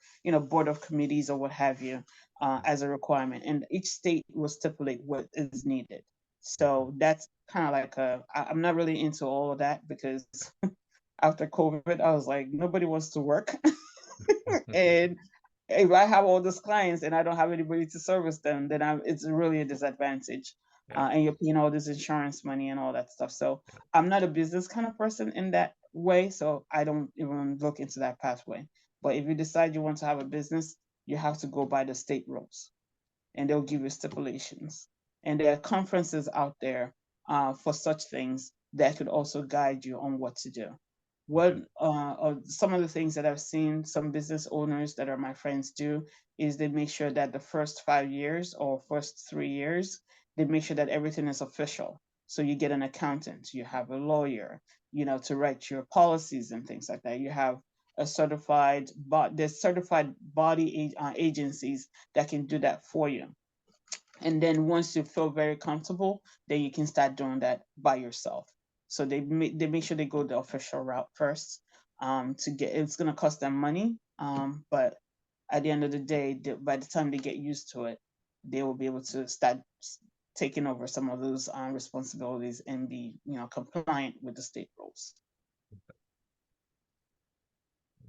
board of committees or what have you, as a requirement. And each state will stipulate what is needed. So that's kind of like I'm not really into all of that, because after COVID, I was like, nobody wants to work. And if I have all those clients and I don't have anybody to service them, then it's really a disadvantage. Yeah. And you're paying all this insurance money and all that stuff. So I'm not a business kind of person in that way. So I don't even look into that pathway. But if you decide you want to have a business, you have to go by the state rules, and they'll give you stipulations. And there are conferences out there, for such things that could also guide you on what to do. What some of the things that I've seen some business owners that are my friends do is they make sure that the first 5 years or first 3 years, they make sure that everything is official. So you get an accountant, you have a lawyer, to write your policies and things like that. You have there's certified body agencies that can do that for you. And then once you feel very comfortable, then you can start doing that by yourself. So they make sure they go the official route first. To get It's gonna cost them money, but at the end of the day, by the time they get used to it, they will be able to start taking over some of those responsibilities and be compliant with the state rules.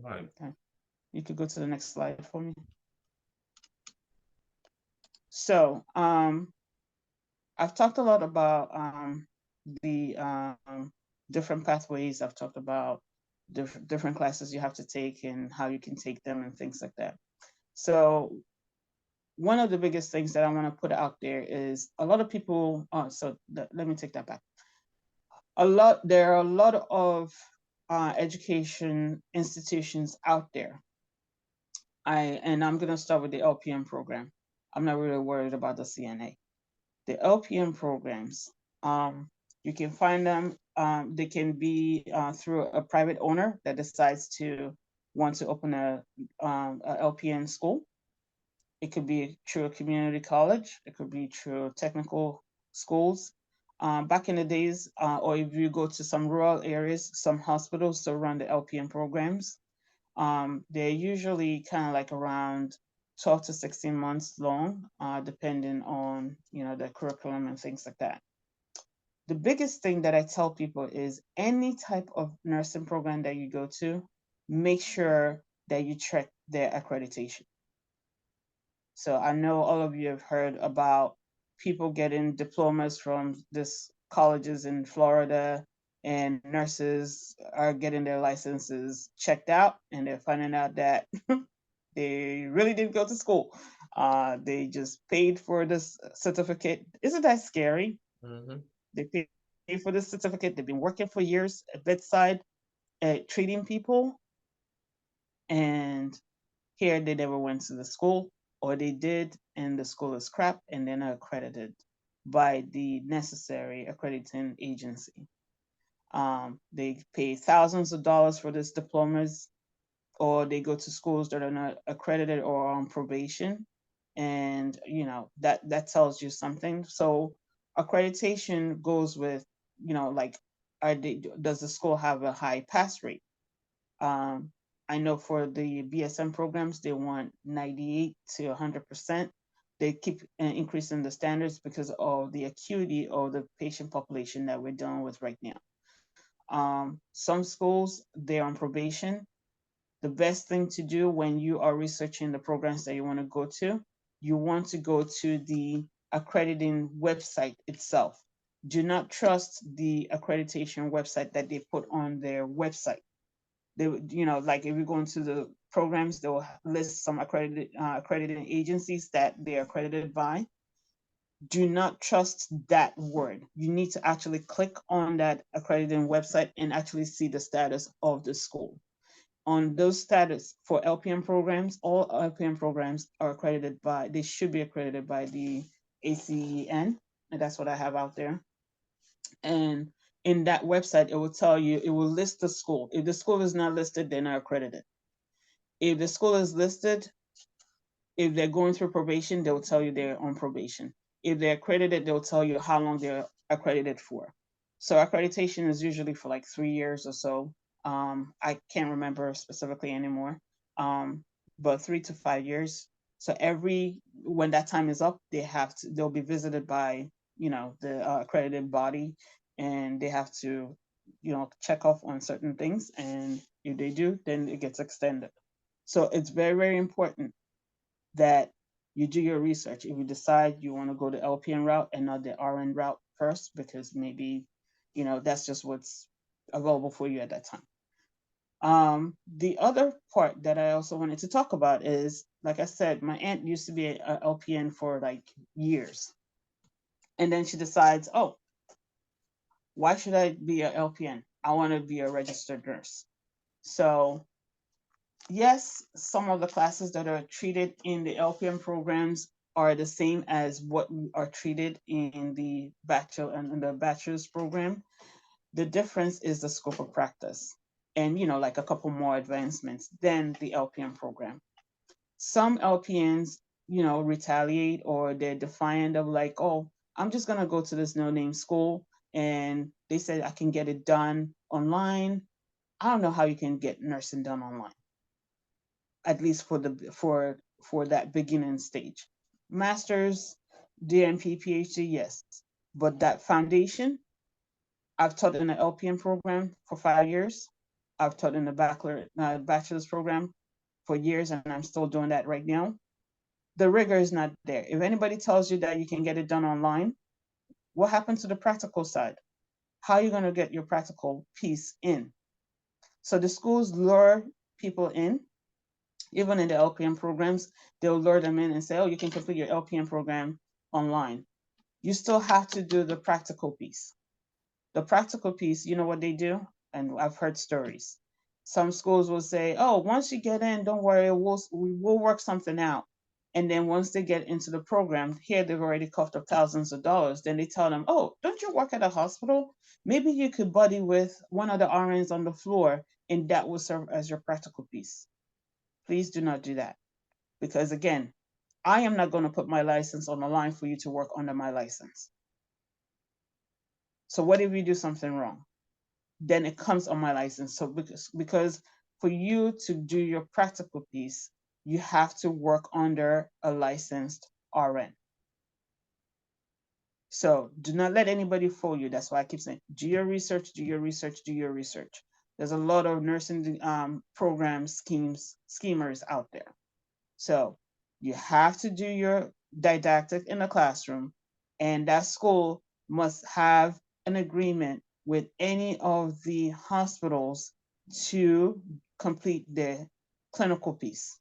Right. Okay, you could go to the next slide for me. So I've talked a lot about the different pathways. I've talked about different classes you have to take and how you can take them and things like that. So one of the biggest things that I want to put out there is a lot of people. Let me take that back. There are a lot of education institutions out there. I'm going to start with the LPN program. I'm not really worried about the CNA. The LPN programs, you can find them. They can be through a private owner that decides to want to open a LPN school. It could be through a community college. It could be through technical schools. Back in the days, or if you go to some rural areas, some hospitals still run the LPN programs. They're usually kind of like around 12 to 16 months long, depending on, the curriculum and things like that. The biggest thing that I tell people is any type of nursing program that you go to, make sure that you check their accreditation. So I know all of you have heard about people getting diplomas from this colleges in Florida, and nurses are getting their licenses checked out, and they're finding out that they really didn't go to school. They just paid for this certificate. Isn't that scary? Mm-hmm. They paid for this certificate. They've been working for years at bedside, treating people, and here they never went to the school, or they did, and the school is crap, and they're not accredited by the necessary accrediting agency. They pay thousands of dollars for these diplomas, or they go to schools that are not accredited or on probation, and that tells you something. So accreditation goes with, like, does the school have a high pass rate? um, I know for the BSN programs, they want 98 to 100%. They keep increasing the standards because of the acuity of the patient population that we're dealing with right now. Some schools, they're on probation. The best thing to do when you are researching the programs that you want to go to, you want to go to the accrediting website itself. Do not trust the accreditation website that they put on their website. They would, like if you go into the programs, they'll list some accredited agencies that they're accredited by. Do not trust that word. You need to actually click on that accrediting website and actually see the status of the school. On those status for LPN programs, all LPN programs are accredited by, they should be accredited by the ACEN, and that's what I have out there. And in that website, it will tell you, it will list the school. If the school is not listed, they're not accredited. If the school is listed, if they're going through probation, they'll tell you they're on probation. If they're accredited, they'll tell you how long they're accredited for. So accreditation is usually for like 3 years or so. I can't remember specifically anymore, but 3 to 5 years. So when that time is up, they'll be visited by, the accredited body, and they have to, check off on certain things. And if they do, then it gets extended. So it's very, very important that you do your research. If you decide you want to go the LPN route and not the RN route first, because maybe, that's just what's available for you at that time. The other part that I also wanted to talk about is, like I said, my aunt used to be a LPN for like years. And then she decides, oh, why should I be a LPN? I want to be a registered nurse. So yes, some of the classes that are treated in the LPN programs are the same as what are treated in the bachelor and in the bachelor's program. The difference is the scope of practice, and like a couple more advancements than the LPN program. Some LPNs, retaliate, or they're defiant of like, oh, I'm just gonna go to this no-name school, and they said I can get it done online. I don't know how you can get nursing done online, at least for that beginning stage. Masters, DNP, PhD, yes, but that foundation. I've taught in the LPN program for 5 years. I've taught in the bachelor's program for years, and I'm still doing that right now. The rigor is not there. If anybody tells you that you can get it done online, what happened to the practical side? How are you going to get your practical piece in? So the schools lure people in. Even in the LPN programs, they'll lure them in and say, oh, you can complete your LPN program online. You still have to do the practical piece. The practical piece, you know what they do? And I've heard stories. Some schools will say, oh, once you get in, don't worry, we'll work something out. And then once they get into the program, here they've already coughed up thousands of dollars. Then they tell them, oh, don't you work at a hospital? Maybe you could buddy with one of the RNs on the floor, and that will serve as your practical piece. Please do not do that. Because again, I am not going to put my license on the line for you to work under my license. So what if you do something wrong? Then it comes on my license. So because for you to do your practical piece, you have to work under a licensed RN. So do not let anybody fool you. That's why I keep saying, do your research, do your research, do your research. There's a lot of nursing programs, schemers out there. So you have to do your didactic in the classroom, and that school must have an agreement with any of the hospitals to complete their clinical piece.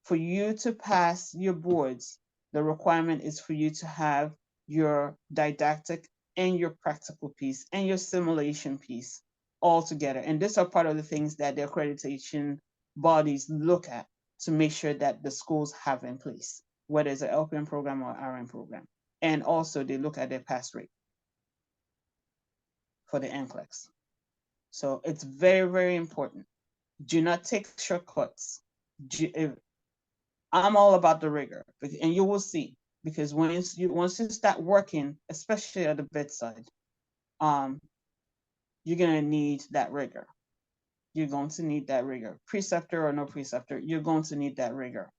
For you to pass your boards, the requirement is for you to have your didactic and your practical piece and your simulation piece all together. And these are part of the things that the accreditation bodies look at to make sure that the schools have in place, whether it's an LPN program or RN program. And also they look at their pass rate for the NCLEX. So it's very, very important. Do not take shortcuts. I'm all about the rigor, and you will see, because once you start working, especially at the bedside, you're gonna need that rigor. You're going to need that rigor, preceptor or no preceptor. You're going to need that rigor,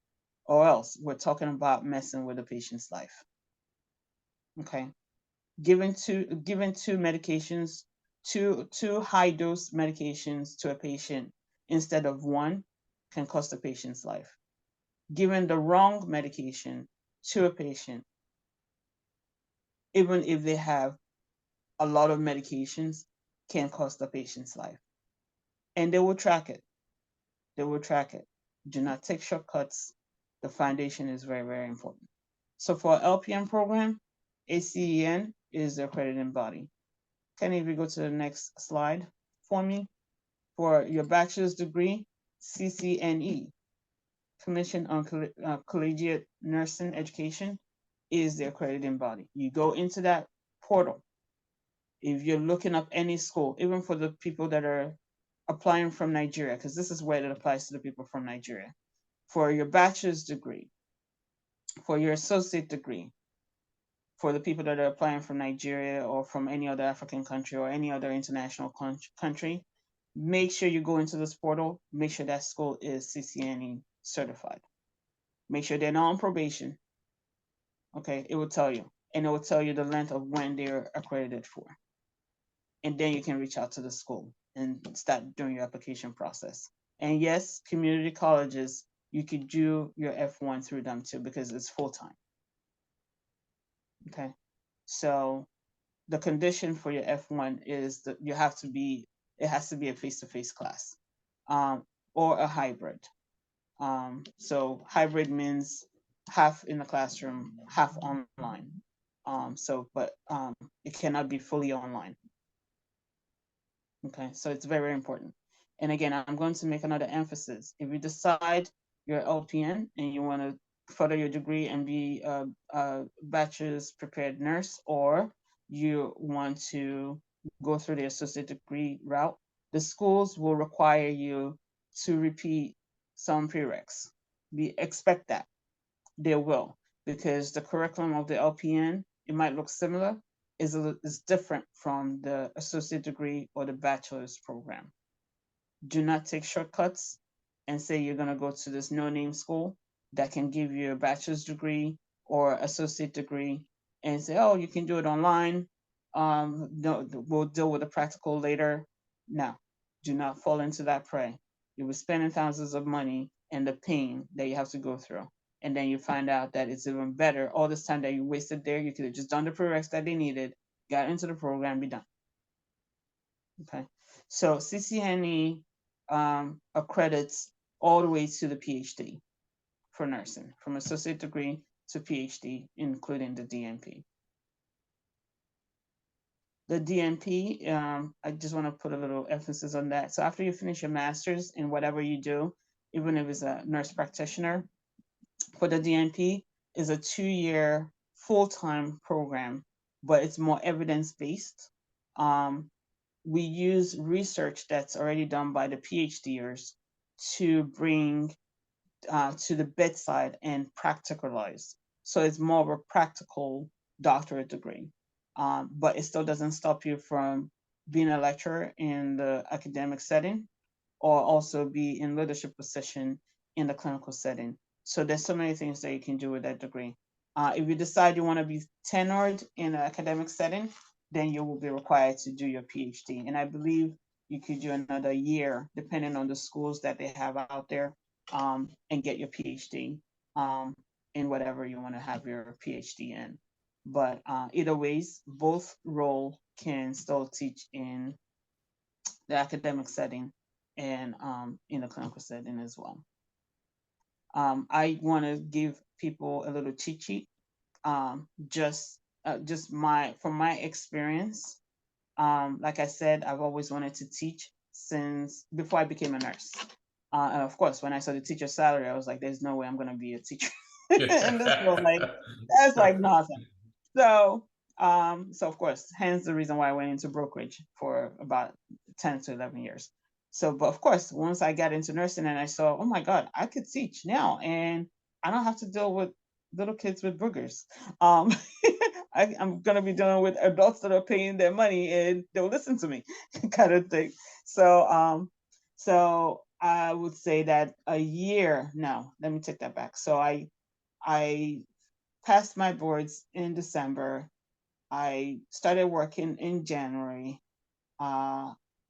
or else we're talking about messing with the patient's life. Okay, giving two medications, two high dose medications to a patient instead of one can cost the patient's life. Giving the wrong medication to a patient, even if they have a lot of medications, can cost the patient's life. And they will track it. They will track it. Do not take shortcuts. The foundation is very, very important. So for LPN program, ACEN is the accrediting body. Can you go to the next slide for me? For your bachelor's degree, CCNE, Commission on Collegiate Nursing Education, is the accrediting body. You go into that portal. If you're looking up any school, even for the people that are applying from Nigeria, because this is where it applies to the people from Nigeria, for your bachelor's degree, for your associate degree, for the people that are applying from Nigeria or from any other African country or any other international country, make sure you go into this portal, make sure that school is CCNE certified. Make sure they're not on probation. Okay, it will tell you. And it will tell you the length of when they're accredited for. And then you can reach out to the school and start doing your application process. And yes, community colleges, you could do your F1 through them too, because it's full-time. Okay, so the condition for your F1 is that it has to be a face-to-face class, or a hybrid. So hybrid means half in the classroom, half online. But it cannot be fully online. Okay, so it's very important. And again, I'm going to make another emphasis. If you decide you're LPN and you want to further your degree and be a bachelor's prepared nurse, or you want to go through the associate degree route, the schools will require you to repeat some prereqs. Expect that. They will, because the curriculum of the LPN, it might look similar, is different from the associate degree or the bachelor's program. Do not take shortcuts and say you're going to go to this no-name school that can give you a bachelor's degree or associate degree and say, oh, you can do it online. No, we'll deal with the practical later. No, do not fall into that prey. You will spend thousands of money and the pain that you have to go through. And then you find out that it's even better. All this time that you wasted there, you could have just done the prereqs that they needed, got into the program, be done. Okay, so CCNE accredits all the way to the PhD for nursing, from associate degree to PhD, including the DNP. The DNP, I just want to put a little emphasis on that. So after you finish your master's in whatever you do, even if it's a nurse practitioner, for the DNP is a 2-year full-time program, but it's more evidence-based. We use research that's already done by the PhDers to bring to the bedside and practicalize. So it's more of a practical doctorate degree. but it still doesn't stop you from being a lecturer in the academic setting, or also be in leadership position in the clinical setting. So there's so many things that you can do with that degree. If you decide you want to be tenured in an academic setting, then you will be required to do your PhD. And I believe you could do another year, depending on the schools that they have out there, and get your PhD in whatever you want to have your PhD in. But either ways, both role can still teach in the academic setting and in the clinical setting as well. I want to give people a little cheat sheet, just from my experience. Like I said, I've always wanted to teach since before I became a nurse. And of course, when I saw the teacher salary, I was like, "There's no way I'm going to be a teacher in this world." Like, that's like nothing. So, so of course, hence the reason why I went into brokerage for about 10 to 11 years. So, but of course, once I got into nursing and I saw, oh my God, I could teach now, and I don't have to deal with little kids with boogers. Um, I'm gonna be dealing with adults that are paying their money and they'll listen to me, kind of thing. So, so I would say that a year. No, let me take that back. So I passed my boards in December. I started working in January.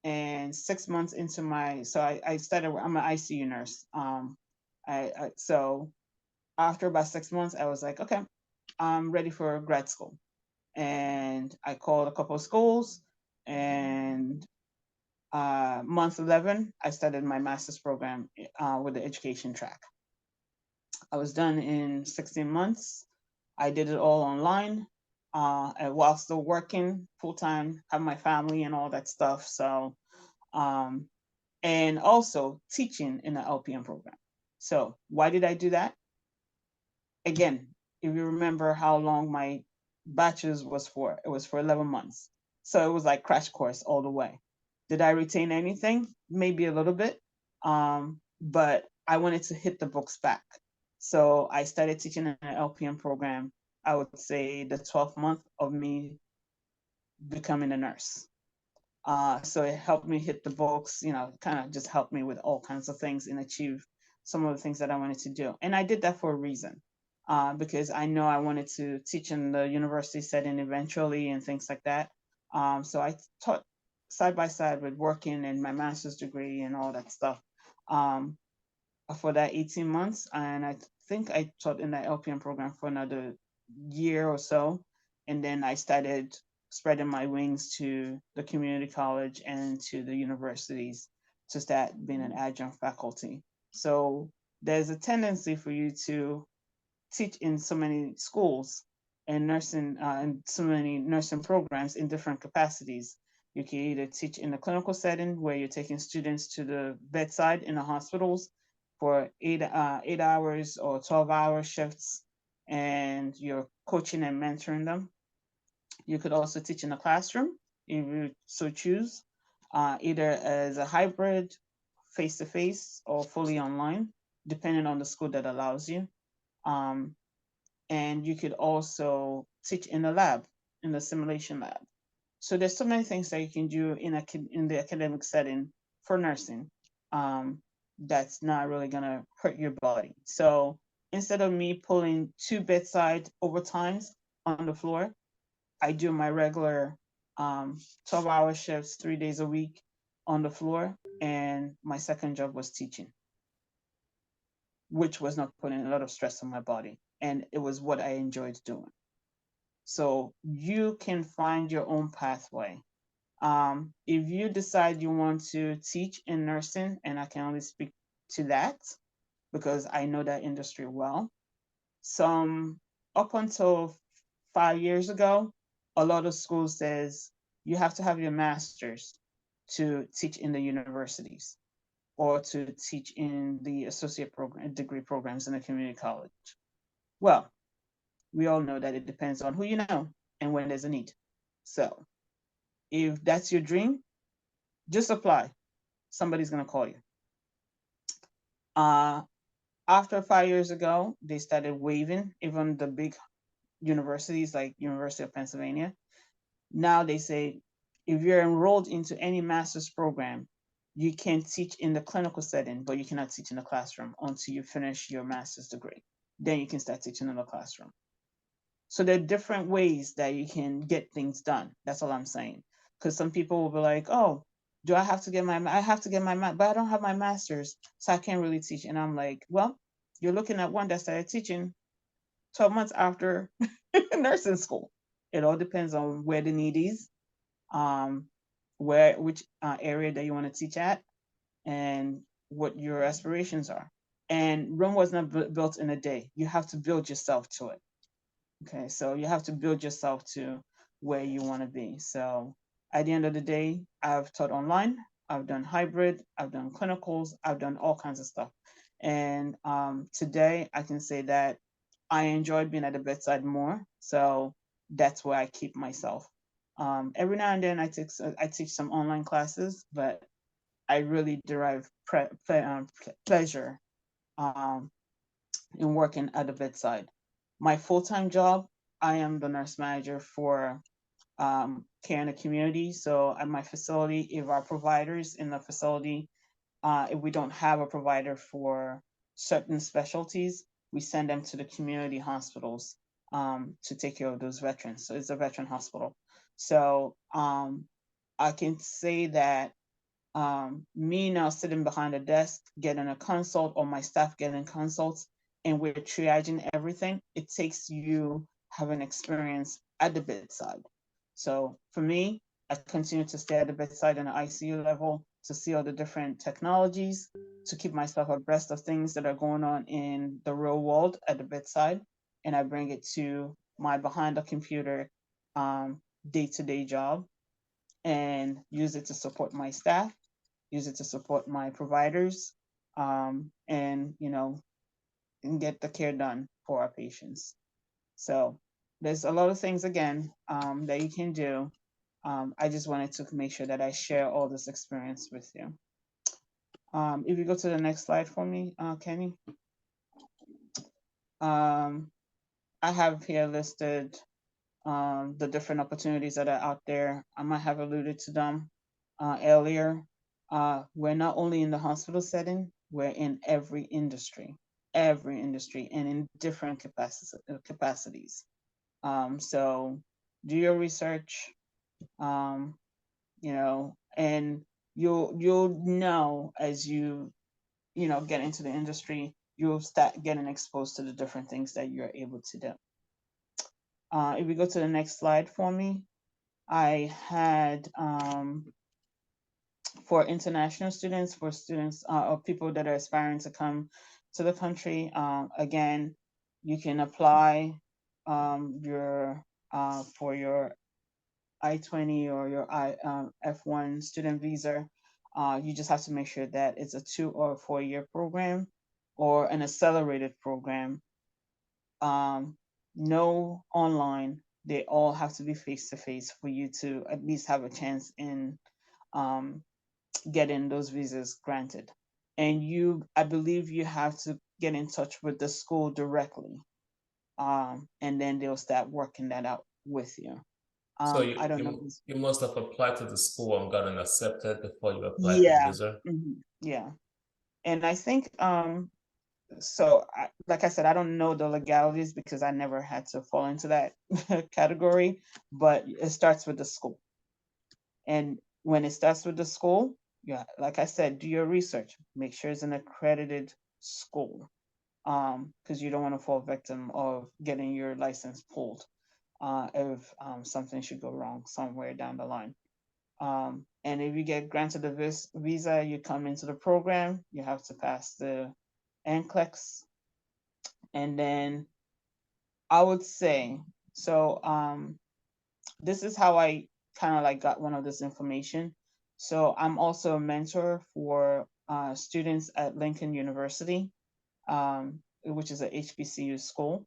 And 6 months into I started, I'm an ICU nurse. So after about 6 months, I was like, okay, I'm ready for grad school. And I called a couple of schools, and month 11, I started my master's program with the education track. I was done in 16 months. I did it all online, while still working full time, have my family and all that stuff. So, and also teaching in the LPN program. So, why did I do that? Again, if you remember how long my bachelor's was for, it was for 11 months. So, it was like crash course all the way. Did I retain anything? Maybe a little bit. But I wanted to hit the books back. So I started teaching in an LPN program, I would say the 12th month of me becoming a nurse. So it helped me hit the books, kind of just helped me with all kinds of things and achieve some of the things that I wanted to do. And I did that for a reason, because I know I wanted to teach in the university setting eventually and things like that. So I taught side by side with working and my master's degree and all that stuff. For that 18 months. And I think I taught in that LPN program for another year or so. And then I started spreading my wings to the community college and to the universities to start being an adjunct faculty. So there's a tendency for you to teach in so many schools and nursing and so many nursing programs in different capacities. You can either teach in the clinical setting where you're taking students to the bedside in the hospitals for 8 hours or 12-hour shifts, and you're coaching and mentoring them. You could also teach in the classroom if you so choose, either as a hybrid, face-to-face, or fully online, depending on the school that allows you. And you could also teach in the lab, in the simulation lab. So there's so many things that you can do in the academic setting for nursing, that's not really gonna hurt your body. So instead of me pulling 2 bedside overtimes on the floor, I do my regular 12-hour shifts 3 days a week on the floor, and my second job was teaching, which was not putting a lot of stress on my body, and it was what I enjoyed doing. So you can find your own pathway. If you decide you want to teach in nursing, and I can only speak to that because I know that industry well, up until 5 years ago, a lot of schools says you have to have your master's to teach in the universities or to teach in the associate program, degree programs in a community college. Well, we all know that it depends on who you know and when there's a need. So if that's your dream, just apply. Somebody's gonna call you. After 5 years ago, they started waiving even the big universities like University of Pennsylvania. Now they say, if you're enrolled into any master's program, you can teach in the clinical setting, but you cannot teach in the classroom until you finish your master's degree. Then you can start teaching in the classroom. So there are different ways that you can get things done. That's all I'm saying. Because some people will be like, oh, do I have to get my, but I don't have my master's, so I can't really teach. And I'm like, well, you're looking at one that started teaching 12 months after nursing school. It all depends on where the need is, which area that you want to teach at, and what your aspirations are. And Rome was not built in a day. You have to build yourself to it. Okay, so you have to build yourself to where you want to be. So at the end of the day, I've taught online, I've done hybrid, I've done clinicals, I've done all kinds of stuff. And today I can say that I enjoy being at the bedside more. So that's where I keep myself. Every now and then I teach some online classes, but I really derive pleasure in working at the bedside. My full-time job, I am the nurse manager for care in the community. So at my facility, if our providers in the facility, if we don't have a provider for certain specialties, we send them to the community hospitals to take care of those veterans. So it's a veteran hospital. So I can say that me now sitting behind a desk, getting a consult, or my staff getting consults, and we're triaging everything, it takes you having experience at the bedside. So for me, I continue to stay at the bedside in the ICU level to see all the different technologies, to keep myself abreast of things that are going on in the real world at the bedside. And I bring it to my behind the computer day-to-day job and use it to support my staff, use it to support my providers, and and get the care done for our patients. So there's a lot of things again that you can do. I just wanted to make sure that I share all this experience with you. If you go to the next slide for me, Kenny. I have here listed the different opportunities that are out there. I might have alluded to them earlier. We're not only in the hospital setting, we're in every industry, and in different capacities. So do your research, and you'll know as you get into the industry, you'll start getting exposed to the different things that you're able to do. If we go to the next slide for me, I had for international students, for students or people that are aspiring to come to the country, again, you can apply for your I-20 or your F1 student visa. You just have to make sure that it's a 2 or 4 year program or an accelerated program. No online. They all have to be face to face for you to at least have a chance in getting those visas granted. And I believe you have to get in touch with the school directly, and then they'll start working that out with you. So I don't know. you must have applied to the school and gotten accepted before you applied for the Yeah. visa. Yeah. And I think so like I said, I don't know the legalities because I never had to fall into that category, but it starts with the school. And when it starts with the school, yeah, like I said, do your research, make sure it's an accredited school, because you don't want to fall victim of getting your license pulled if something should go wrong somewhere down the line. And if you get granted a visa, you come into the program, you have to pass the NCLEX. And then I would say, so this is how I kind of like got one of this information. So I'm also a mentor for students at Lincoln University, which is a HBCU school.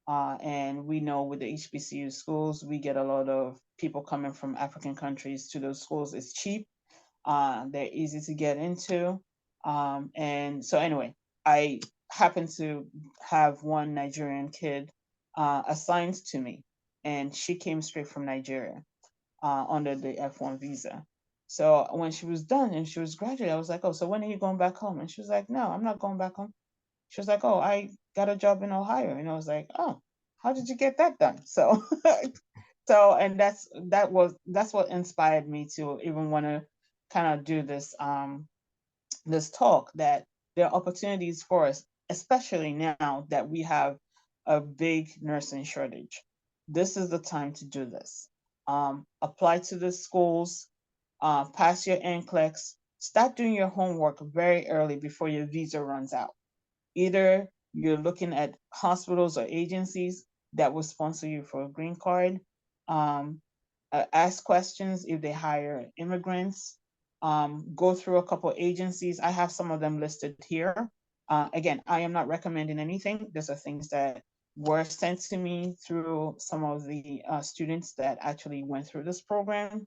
And we know with the HBCU schools, we get a lot of people coming from African countries to those schools. It's cheap. They're easy to get into. And so anyway, I happen to have one Nigerian kid assigned to me, and she came straight from Nigeria. under the F1 visa. So when she was done and she was graduated, I was like, oh, so when are you going back home? And she was like, no, I'm not going back home. She was like, oh, I got a job in Ohio. And I was like, oh, how did you get that done? So and that's what inspired me to even want to kind of do this talk, that there are opportunities for us, especially now that we have a big nursing shortage. This is the time to do this. Apply to the schools, pass your NCLEX, start doing your homework very early before your visa runs out. Either you're looking at hospitals or agencies that will sponsor you for a green card. Um, Ask questions if they hire immigrants. Go through a couple agencies. I have some of them listed here. Again, I am not recommending anything. These are things that were sent to me through some of the students that actually went through this program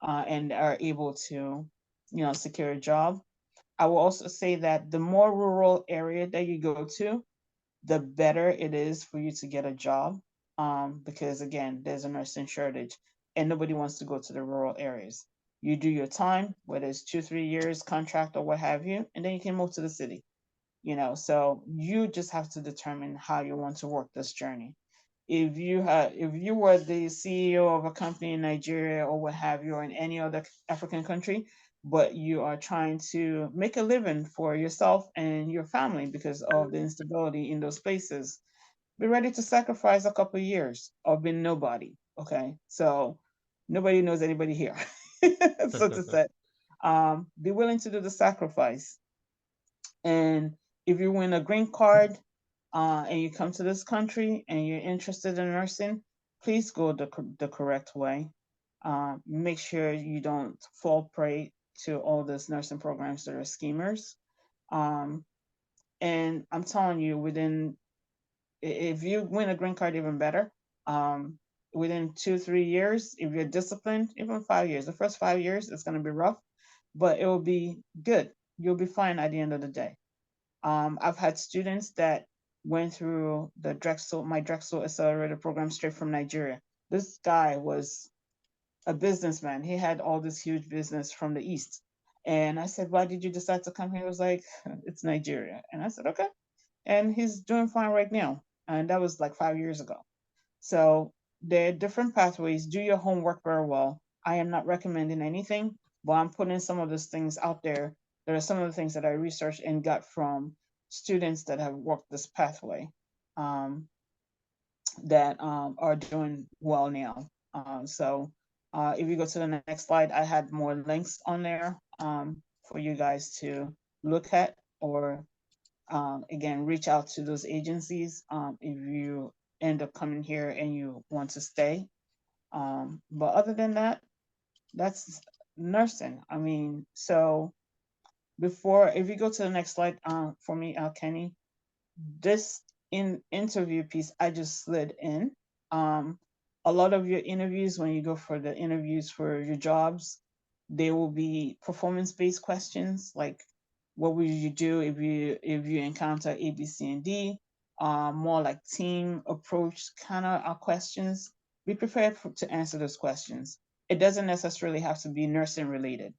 and are able to, secure a job. I will also say that the more rural area that you go to, the better it is for you to get a job. Because again, there's a nursing shortage and nobody wants to go to the rural areas. You do your time, whether it's 2, 3 years contract or what have you, and then you can move to the city. So you just have to determine how you want to work this journey. If you were the CEO of a company in Nigeria or what have you, or in any other African country, but you are trying to make a living for yourself and your family because of the instability in those places, be ready to sacrifice a couple of years of being nobody. Okay, so nobody knows anybody here, so to say. Be willing to do the sacrifice. And if you win a green card and you come to this country and you're interested in nursing, please go the correct way. Make sure you don't fall prey to all these nursing programs that are schemers. Um, and I'm telling you, if you win a green card, even better. Um, Within 2, 3 years, if you're disciplined, even 5 years, the first 5 years it's going to be rough, but it will be good. You'll be fine at the end of the day. I've had students that went through my Drexel Accelerator program straight from Nigeria. This guy was a businessman. He had all this huge business from the East. And I said, why did you decide to come here? He was like, it's Nigeria. And I said, okay. And he's doing fine right now. And that was like 5 years ago. So there are different pathways. Do your homework very well. I am not recommending anything, but I'm putting some of those things out there. There are some of the things that I researched and got from students that have walked this pathway that are doing well now. If you go to the next slide, I had more links on there for you guys to look at, or again, reach out to those agencies if you end up coming here and you want to stay. But other than that, that's nursing. I mean, so if you go to the next slide for me, Kenny, this interview piece I just slid in. A lot of your interviews, when you go for the interviews for your jobs, they will be performance-based questions, like what would you do if you encounter A, B, C, and D? More like team approach kind of questions. Be prepared to answer those questions. It doesn't necessarily have to be nursing related.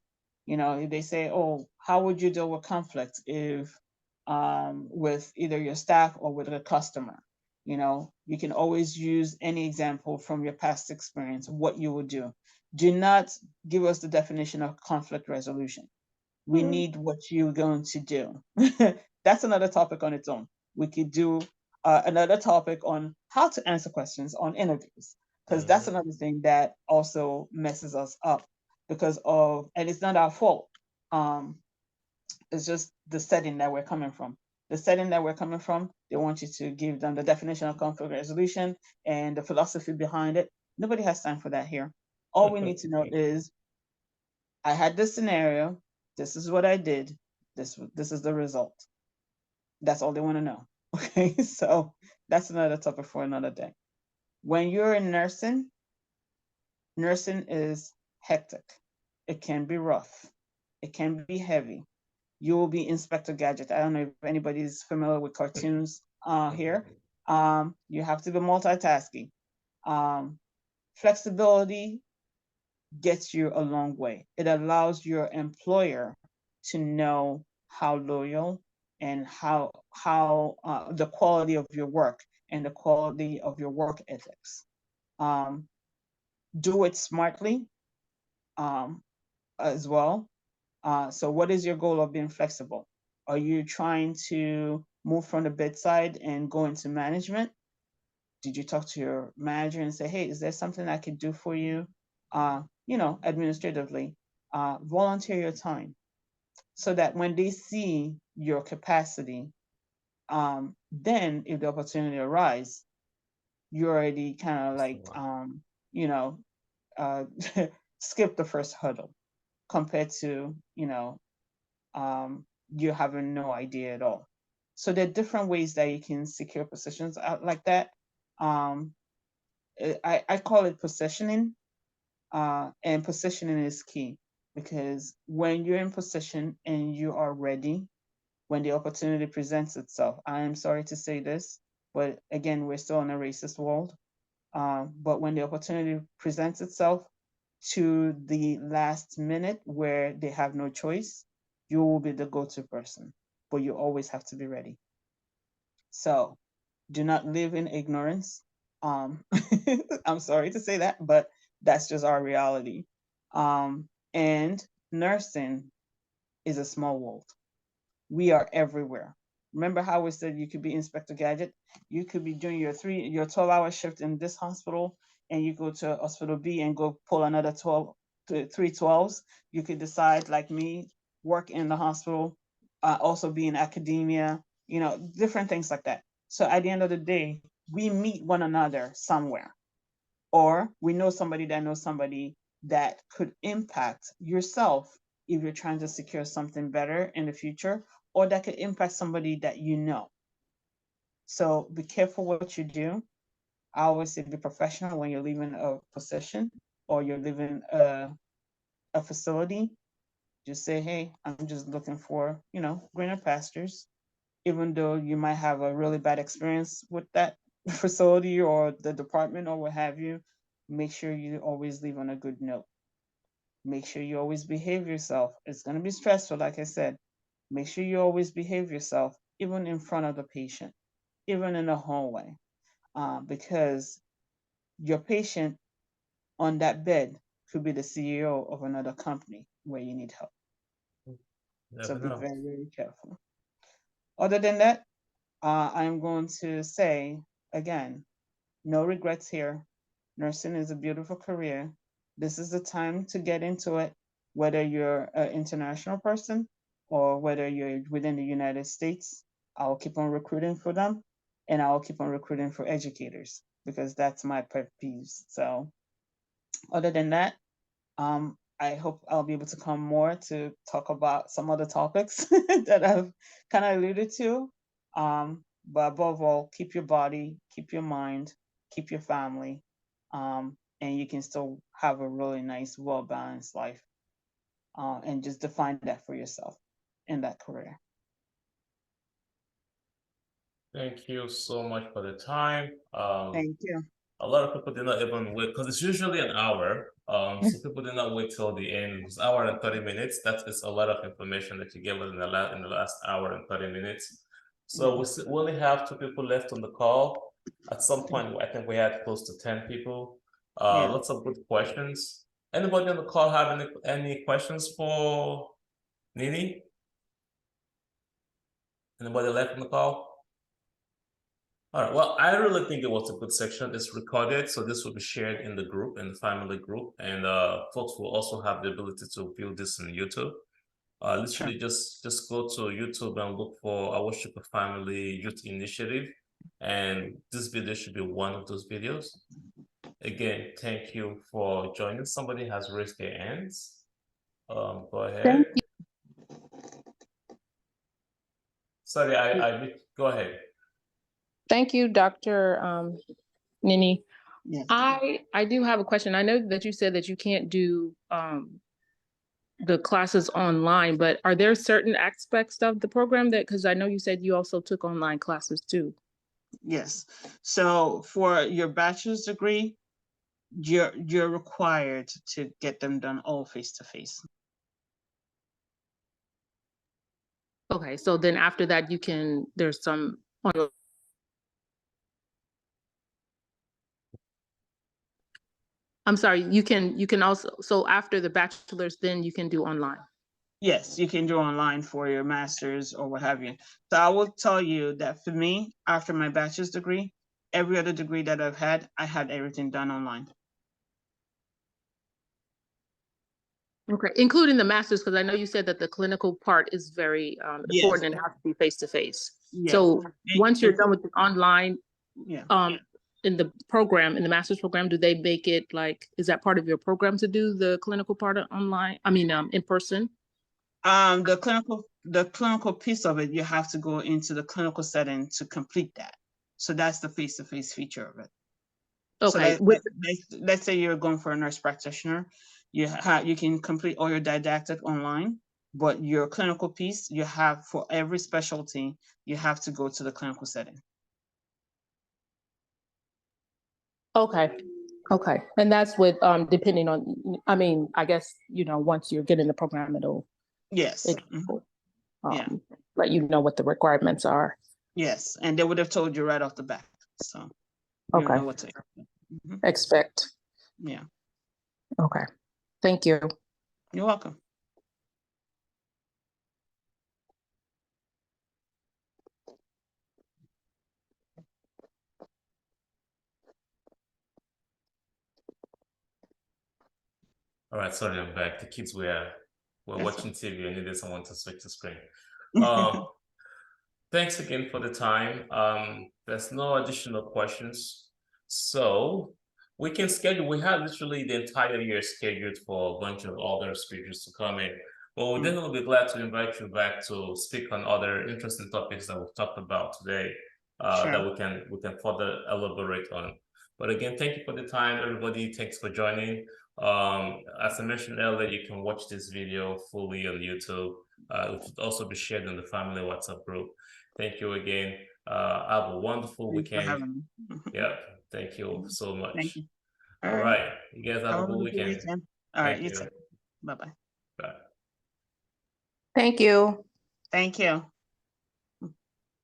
If they say, "Oh, how would you deal with conflict if with either your staff or with a customer?" You can always use any example from your past experience, what you would do. Do not give us the definition of conflict resolution. We need what you're going to do. That's another topic on its own. We could do another topic on how to answer questions on interviews, because that's another thing that also messes us up and it's not our fault. It's just the setting that we're coming from. The setting that we're coming from, they want you to give them the definition of conflict resolution and the philosophy behind it. Nobody has time for that here. All we need to know is, I had this scenario, this is what I did, this is the result. That's all they want to know. Okay, so that's another topic for another day. When you're in nursing is hectic. It can be rough. It can be heavy. You will be Inspector Gadget. I don't know if anybody's familiar with cartoons here. You have to be multitasking. Flexibility gets you a long way. It allows your employer to know how loyal and how the quality of your work and the quality of your work ethics. Do it smartly as well. So what is your goal of being flexible? Are you trying to move from the bedside and go into management? Did you talk to your manager and say, hey, is there something I could do for you? Administratively, volunteer your time so that when they see your capacity, then if the opportunity arises, you already kind of like, skip the first hurdle compared to, you having no idea at all. So there are different ways that you can secure positions out like that. I call it positioning, and positioning is key because when you're in position and you are ready, when the opportunity presents itself, I am sorry to say this, but again, we're still in a racist world. But when the opportunity presents itself to the last minute where they have no choice, you will be the go-to person, but you always have to be ready. So do not live in ignorance. I'm sorry to say that, but that's just our reality. And nursing is a small world. We are everywhere. Remember how we said you could be Inspector Gadget? You could be doing your 12-hour shift in this hospital, and you go to hospital B and go pull another 3 12s. You could decide, like me, work in the hospital, also be in academia, different things like that. So at the end of the day, we meet one another somewhere, or we know somebody that knows somebody that could impact yourself if you're trying to secure something better in the future, or that could impact somebody that you know. So be careful what you do. I always say be professional when you're leaving a position or you're leaving a facility. Just say, hey, I'm just looking for, greener pastures. Even though you might have a really bad experience with that facility or the department or what have you, make sure you always leave on a good note. Make sure you always behave yourself. It's going to be stressful, like I said. Make sure you always behave yourself, even in front of the patient, even in the hallway, because your patient on that bed could be the CEO of another company where you need help. So be very, very careful. Other than that, I'm going to say again, no regrets here. Nursing is a beautiful career. This is the time to get into it, whether you're an international person or whether you're within the United States. I'll keep on recruiting for them, and I'll keep on recruiting for educators because that's my pet peeves. So other than that, I hope I'll be able to come more to talk about some other topics that I've kind of alluded to. But above all, keep your body, keep your mind, keep your family, and you can still have a really nice, well-balanced life, and just define that for yourself in that career. Thank you so much for the time. Thank you. A lot of people did not even wait because it's usually an hour. So people did not wait till the end. It was an hour and 30 minutes. That is a lot of information that you gave us in the last hour and 30 minutes. So we only have 2 people left on the call. At some point, I think we had close to 10 people. Lots of good questions. Anybody on the call have any questions for Nini? Anybody left on the call? All right, well, I really think it was a good section. It's recorded, so this will be shared in the group, in the family group, and folks will also have the ability to view this on YouTube. Literally just go to YouTube and look for Awosika Family Youth Initiative, and this video should be one of those videos. Again, thank you for joining. Somebody has raised their hands. Go ahead. Sorry, I go ahead. Thank you, Dr. Nini. Yes. I do have a question. I know that you said that you can't do the classes online, but are there certain aspects of the program that, because I know you said you also took online classes too? Yes. So for your bachelor's degree, you're required to get them done all face-to-face. Okay, so then after that, there's some on. I'm sorry, you can also, so after the bachelor's, then you can do online. Yes, you can do online for your master's or what have you. So I will tell you that for me, after my bachelor's degree, every other degree that I've had, I had everything done online. Okay, including the master's, because I know you said that the clinical part is very Yes. important and has to be face-to-face. Yes. So once you're It- done with the online, Yeah. in the program, in the master's program, do they make it like, is that part of your program to do the clinical part online? I mean, in person? The clinical piece of it, you have to go into the clinical setting to complete that. So that's the face-to-face feature of it. So Okay, let's say you're going for a nurse practitioner, you can complete all your didactic online, but your clinical piece, you have for every specialty, you have to go to the clinical setting. okay, okay. And that's with, depending on, I mean, I guess, once you're getting the program, Yes. it Yeah. let you know what the requirements are. Yes, and they would have told you right off the bat, so you Okay. know what to Expect. Yeah, Okay, thank you. you're welcome. All right, sorry, I'm back. The kids were That's watching TV. I needed someone to switch the screen. Thanks again for the time. There's no additional questions. So we can schedule, we have literally the entire year scheduled for a bunch of other speakers to come in. Well, we're definitely be glad to invite you back to speak on other interesting topics that we've talked about today, Sure. that we can further elaborate on. But again, thank you for the time, everybody. Thanks for joining. As I mentioned earlier, you can watch this video fully on YouTube. It should also be shared in the family WhatsApp group. Thank you again. Have a wonderful Thanks for weekend. having me. Yeah, thank you so much. Thank you. All right. You guys have a good wonderful weekend. All right, Thank you you. too. Bye-bye. Bye. Thank you. Thank you.